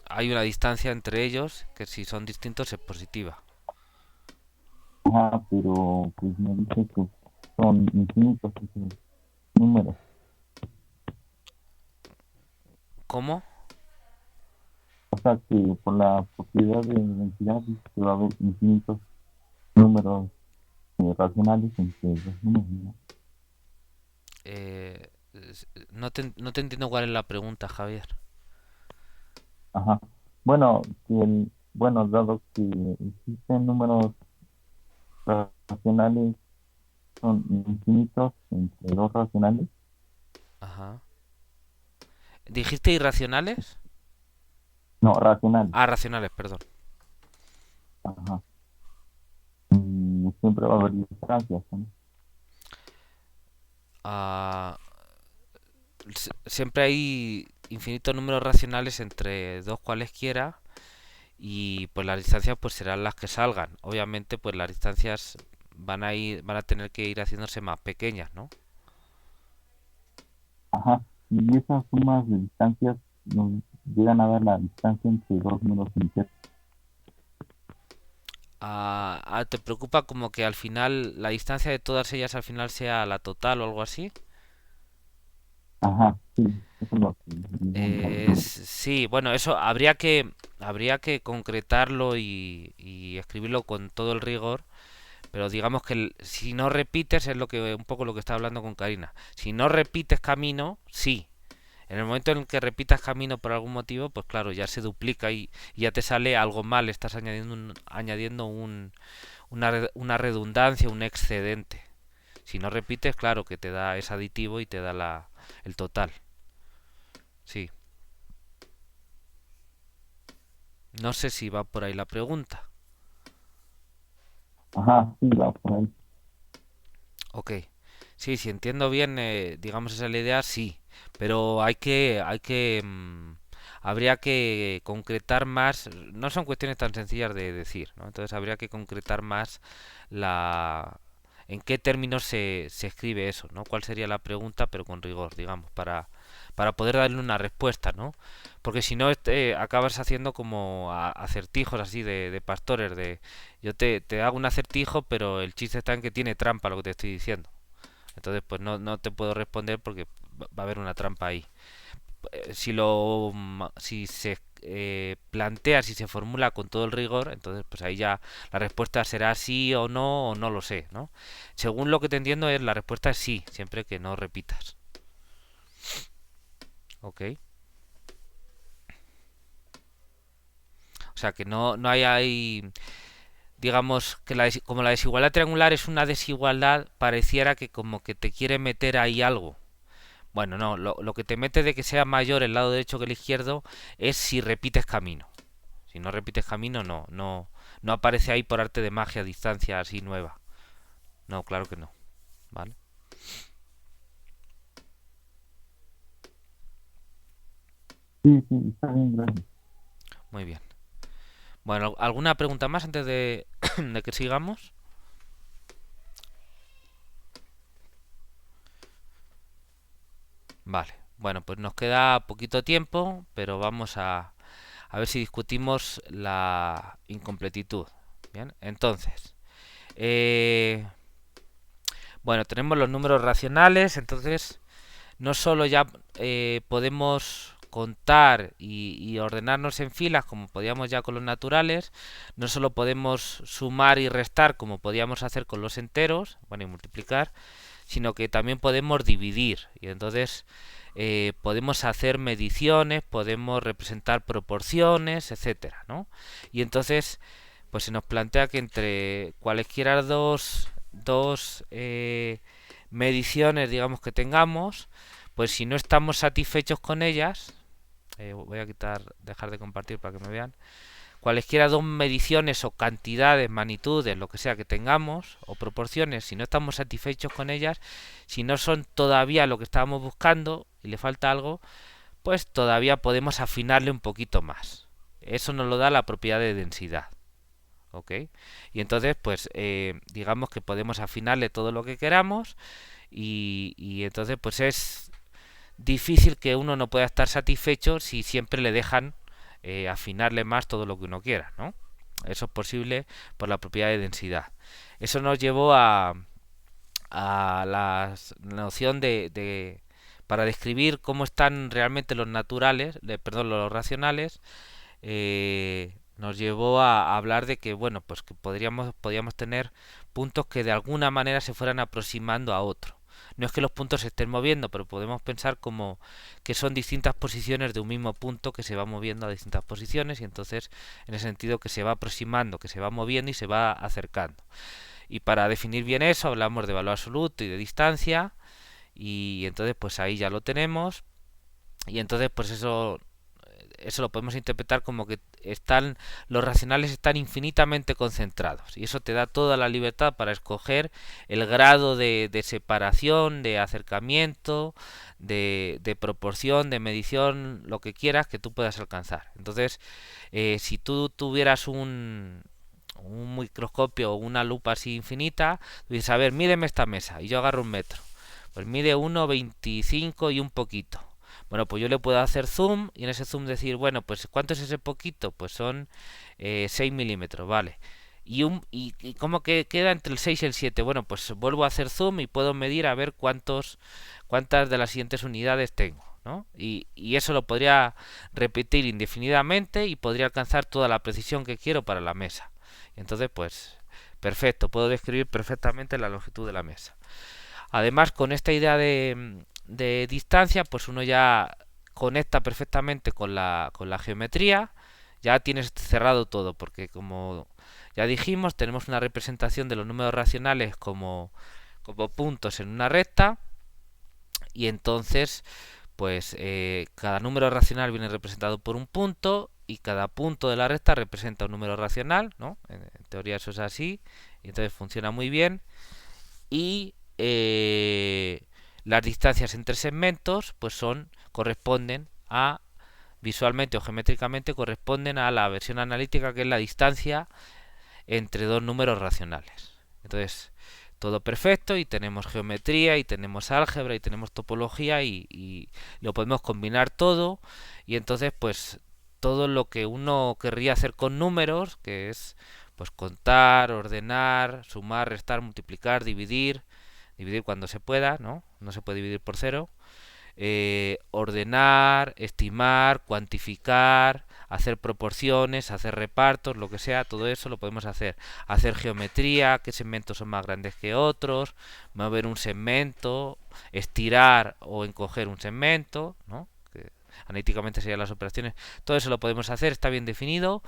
Hay una distancia entre ellos que si son distintos es positiva. Ajá, pero pues me dice que son infinitos esos números. ¿Cómo? O sea que por la propiedad de identidad dice que va a haber infinitos números racionales entre los números, ¿no? Eh, no te entiendo cuál es la pregunta, Javier. Ajá. Bueno, bueno, dado que existen números racionales, son infinitos entre dos racionales. Ajá. ¿Dijiste irracionales? No, racionales. Ah, racionales, perdón. Ajá. Y siempre va a haber distancias, ¿no? Ah, siempre hay infinitos números racionales entre dos cualesquiera y pues las distancias pues serán las que salgan. Obviamente pues las distancias van a tener que ir haciéndose más pequeñas, ¿no? Ajá. Y esas sumas de distancias nos llegan a dar la distancia entre dos números enteros. ¿Te preocupa como que al final la distancia de todas ellas al final sea la total o algo así? Ajá, sí, eso es lo que Sí, bueno, eso habría que concretarlo y escribirlo con todo el rigor, pero digamos que si no repites es lo que un poco lo que está hablando con Karina. Si no repites camino, sí. En el momento en el que repitas camino por algún motivo, pues claro, ya se duplica y ya te sale algo mal, estás añadiendo una redundancia, un excedente. Si no repites, claro que te da es aditivo y te da el total. Sí. No sé si va por ahí la pregunta. Ajá, sí, va por ahí. Ok. Sí, si entiendo bien, digamos esa es la idea, sí. Pero habría que concretar más. No son cuestiones tan sencillas de decir, ¿no? Entonces habría que concretar más la, en qué términos se escribe eso, ¿no? ¿Cuál sería la pregunta, pero con rigor, digamos, para poder darle una respuesta, ¿no? Porque si no, acabas haciendo como acertijos así de pastores, de yo te hago un acertijo, pero el chiste está en que tiene trampa lo que te estoy diciendo. Entonces, pues no te puedo responder porque va a haber una trampa ahí. Si se plantea, si se formula con todo el rigor, entonces pues ahí ya la respuesta será sí o no lo sé, ¿no? Según lo que te entiendo es la respuesta es sí, siempre que no repitas. ¿Ok? O sea que no hay ahí, digamos que como la desigualdad triangular es una desigualdad, pareciera que como que te quiere meter ahí algo. Bueno, no, lo que te mete de que sea mayor el lado derecho que el izquierdo es si repites camino. Si no repites camino, no aparece ahí por arte de magia a distancia así nueva. No, claro que no. ¿Vale? Sí, sí, está bien, gracias. Muy bien. Bueno, ¿alguna pregunta más antes de, de que sigamos? Vale. Bueno, pues nos queda poquito tiempo, pero vamos a ver si discutimos la incompletitud. Bien, entonces, bueno, tenemos los números racionales, entonces no solo ya podemos contar y ordenarnos en filas como podíamos ya con los naturales, no solo podemos sumar y restar como podíamos hacer con los enteros, bueno, y multiplicar, sino que también podemos dividir. Y entonces podemos hacer mediciones, podemos representar proporciones, etcétera, ¿no? Y entonces pues se nos plantea que entre cualesquiera dos mediciones, digamos, que tengamos, pues si no estamos satisfechos con ellas, voy a dejar de compartir para que me vean, cualesquiera dos mediciones o cantidades, magnitudes, lo que sea que tengamos, o proporciones, si no estamos satisfechos con ellas, si no son todavía lo que estábamos buscando y le falta algo, pues todavía podemos afinarle un poquito más. Eso nos lo da la propiedad de densidad. ¿Ok? Y entonces, pues, digamos que podemos afinarle todo lo que queramos y entonces, pues es difícil que uno no pueda estar satisfecho si siempre le dejan afinarle más todo lo que uno quiera, ¿no? Eso es posible por la propiedad de densidad. Eso nos llevó a la noción para describir cómo están realmente los naturales, los racionales, nos llevó a hablar de que, bueno, pues que podíamos tener puntos que de alguna manera se fueran aproximando a otro. No es que los puntos se estén moviendo, pero podemos pensar como que son distintas posiciones de un mismo punto que se va moviendo a distintas posiciones y entonces en ese sentido que se va aproximando, que se va moviendo y se va acercando. Y para definir bien eso hablamos de valor absoluto y de distancia y entonces pues ahí ya lo tenemos y entonces pues eso lo podemos interpretar como que los racionales están infinitamente concentrados y eso te da toda la libertad para escoger el grado de separación, de acercamiento, de proporción, de medición, lo que quieras que tú puedas alcanzar. Entonces, si tú tuvieras un microscopio o una lupa así infinita, tú dices, a ver, mídeme esta mesa y yo agarro un metro. Pues mide 1,25 y un poquito. Bueno, pues yo le puedo hacer zoom y en ese zoom decir, bueno, pues ¿cuánto es ese poquito? Pues son 6 milímetros, vale. ¿Y cómo que queda entre el 6 y el 7? Bueno, pues vuelvo a hacer zoom y puedo medir a ver cuántas de las siguientes unidades tengo, ¿no? Y eso lo podría repetir indefinidamente y podría alcanzar toda la precisión que quiero para la mesa. Entonces, pues, perfecto, puedo describir perfectamente la longitud de la mesa. Además, con esta idea de distancia, pues uno ya conecta perfectamente con la geometría, ya tienes cerrado todo, porque como ya dijimos, tenemos una representación de los números racionales como puntos en una recta, y entonces, pues cada número racional viene representado por un punto, y cada punto de la recta representa un número racional, ¿no? En teoría eso es así, y entonces funciona muy bien, y las distancias entre segmentos pues corresponden a visualmente o geométricamente corresponden a la versión analítica que es la distancia entre dos números racionales. Entonces todo perfecto y tenemos geometría y tenemos álgebra y tenemos topología y lo podemos combinar todo y entonces pues todo lo que uno querría hacer con números, que es pues contar, ordenar, sumar, restar, multiplicar, dividir cuando se pueda, ¿no? No se puede dividir por cero. Ordenar, estimar, cuantificar, hacer proporciones, hacer repartos, lo que sea, todo eso lo podemos hacer. Hacer geometría, qué segmentos son más grandes que otros, mover un segmento, estirar o encoger un segmento, ¿no? Que analíticamente serían las operaciones. Todo eso lo podemos hacer, está bien definido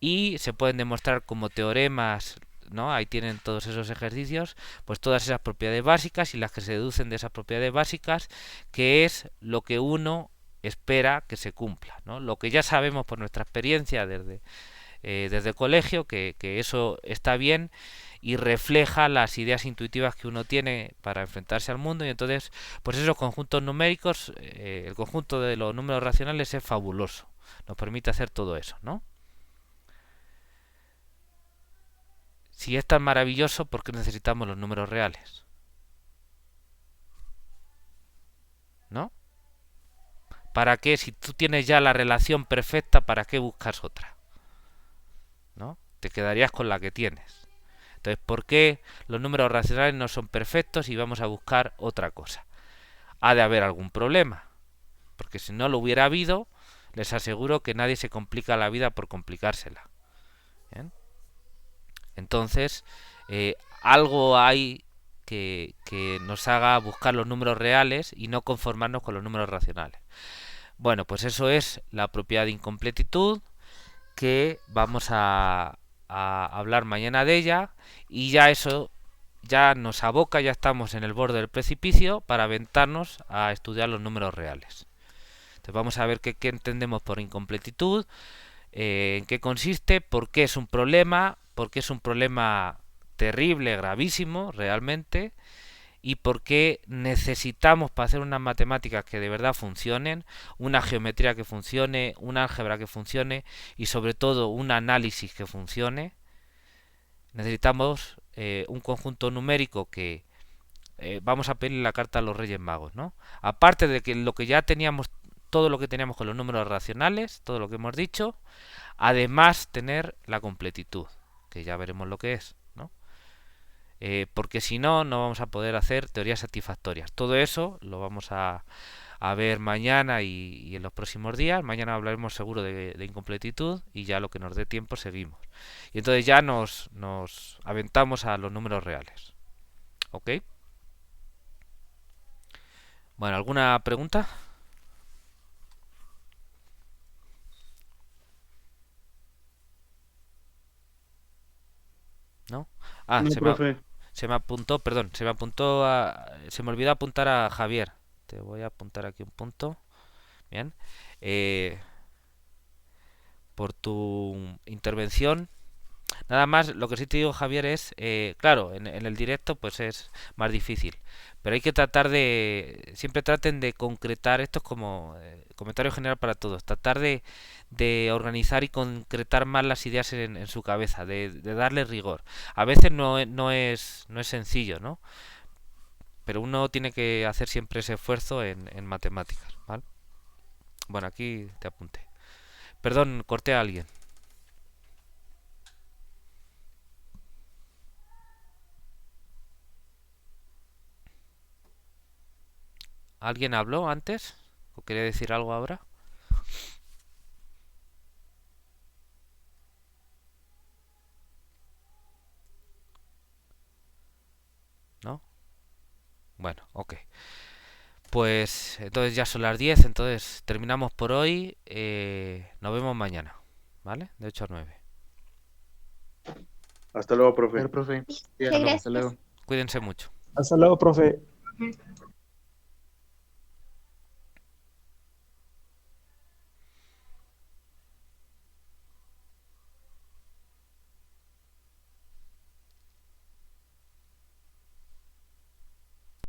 y se pueden demostrar como teoremas, ¿no? Ahí tienen todos esos ejercicios, pues todas esas propiedades básicas y las que se deducen de esas propiedades básicas, que es lo que uno espera que se cumpla, ¿no? Lo que ya sabemos por nuestra experiencia desde el colegio, que eso está bien y refleja las ideas intuitivas que uno tiene para enfrentarse al mundo y entonces, pues esos conjuntos numéricos, el conjunto de los números racionales es fabuloso, nos permite hacer todo eso, ¿no? Si es tan maravilloso, ¿por qué necesitamos los números reales? ¿No? ¿Para qué? Si tú tienes ya la relación perfecta, ¿para qué buscas otra? ¿No? Te quedarías con la que tienes. Entonces, ¿por qué los números racionales no son perfectos y vamos a buscar otra cosa? Ha de haber algún problema. porque si no lo hubiera habido, les aseguro que nadie se complica la vida por complicársela. ¿Bien? Entonces, algo hay que nos haga buscar los números reales y no conformarnos con los números racionales. Bueno, pues eso es la propiedad de incompletitud, que vamos a hablar mañana de ella, y ya eso ya nos aboca, ya estamos en el borde del precipicio para aventarnos a estudiar los números reales. Entonces vamos a ver qué entendemos por incompletitud, en qué consiste, por qué es un problema terrible, gravísimo, realmente, y por qué necesitamos, para hacer unas matemáticas que de verdad funcionen, una geometría que funcione, un álgebra que funcione y sobre todo un análisis que funcione, necesitamos un conjunto numérico que vamos a pedirle la carta a los Reyes Magos, ¿no? Aparte de que lo que ya teníamos, todo lo que teníamos con los números racionales, todo lo que hemos dicho, además tener la completitud, que ya veremos lo que es, ¿no? Porque si no, no vamos a poder hacer teorías satisfactorias. Todo eso lo vamos a ver mañana y en los próximos días. Mañana hablaremos seguro de incompletitud y ya lo que nos dé tiempo seguimos. Y entonces ya nos aventamos a los números reales. ¿Ok? Bueno, ¿alguna pregunta? ¿No? Ah, No, profe. se me apuntó, perdón, se me olvidó apuntar a Javier. Te voy a apuntar aquí un punto. Bien. Por tu intervención. Nada más, lo que sí te digo, Javier, es, claro, en el directo pues es más difícil, pero hay que tratar siempre traten de concretar, esto es como comentario general para todos, tratar de organizar y concretar más las ideas en su cabeza, de darle rigor. A veces no es sencillo, ¿no? Pero uno tiene que hacer siempre ese esfuerzo en matemáticas, ¿vale? Bueno, aquí te apunté. Perdón, corté a alguien. ¿Alguien habló antes? ¿O quería decir algo ahora? ¿No? Bueno, ok. Pues entonces ya son las 10, entonces terminamos por hoy. Nos vemos mañana, ¿vale? De 8 a 9. Hasta luego, profe. Pero, profe, Muchas hasta luego. Cuídense mucho. Hasta luego, profe.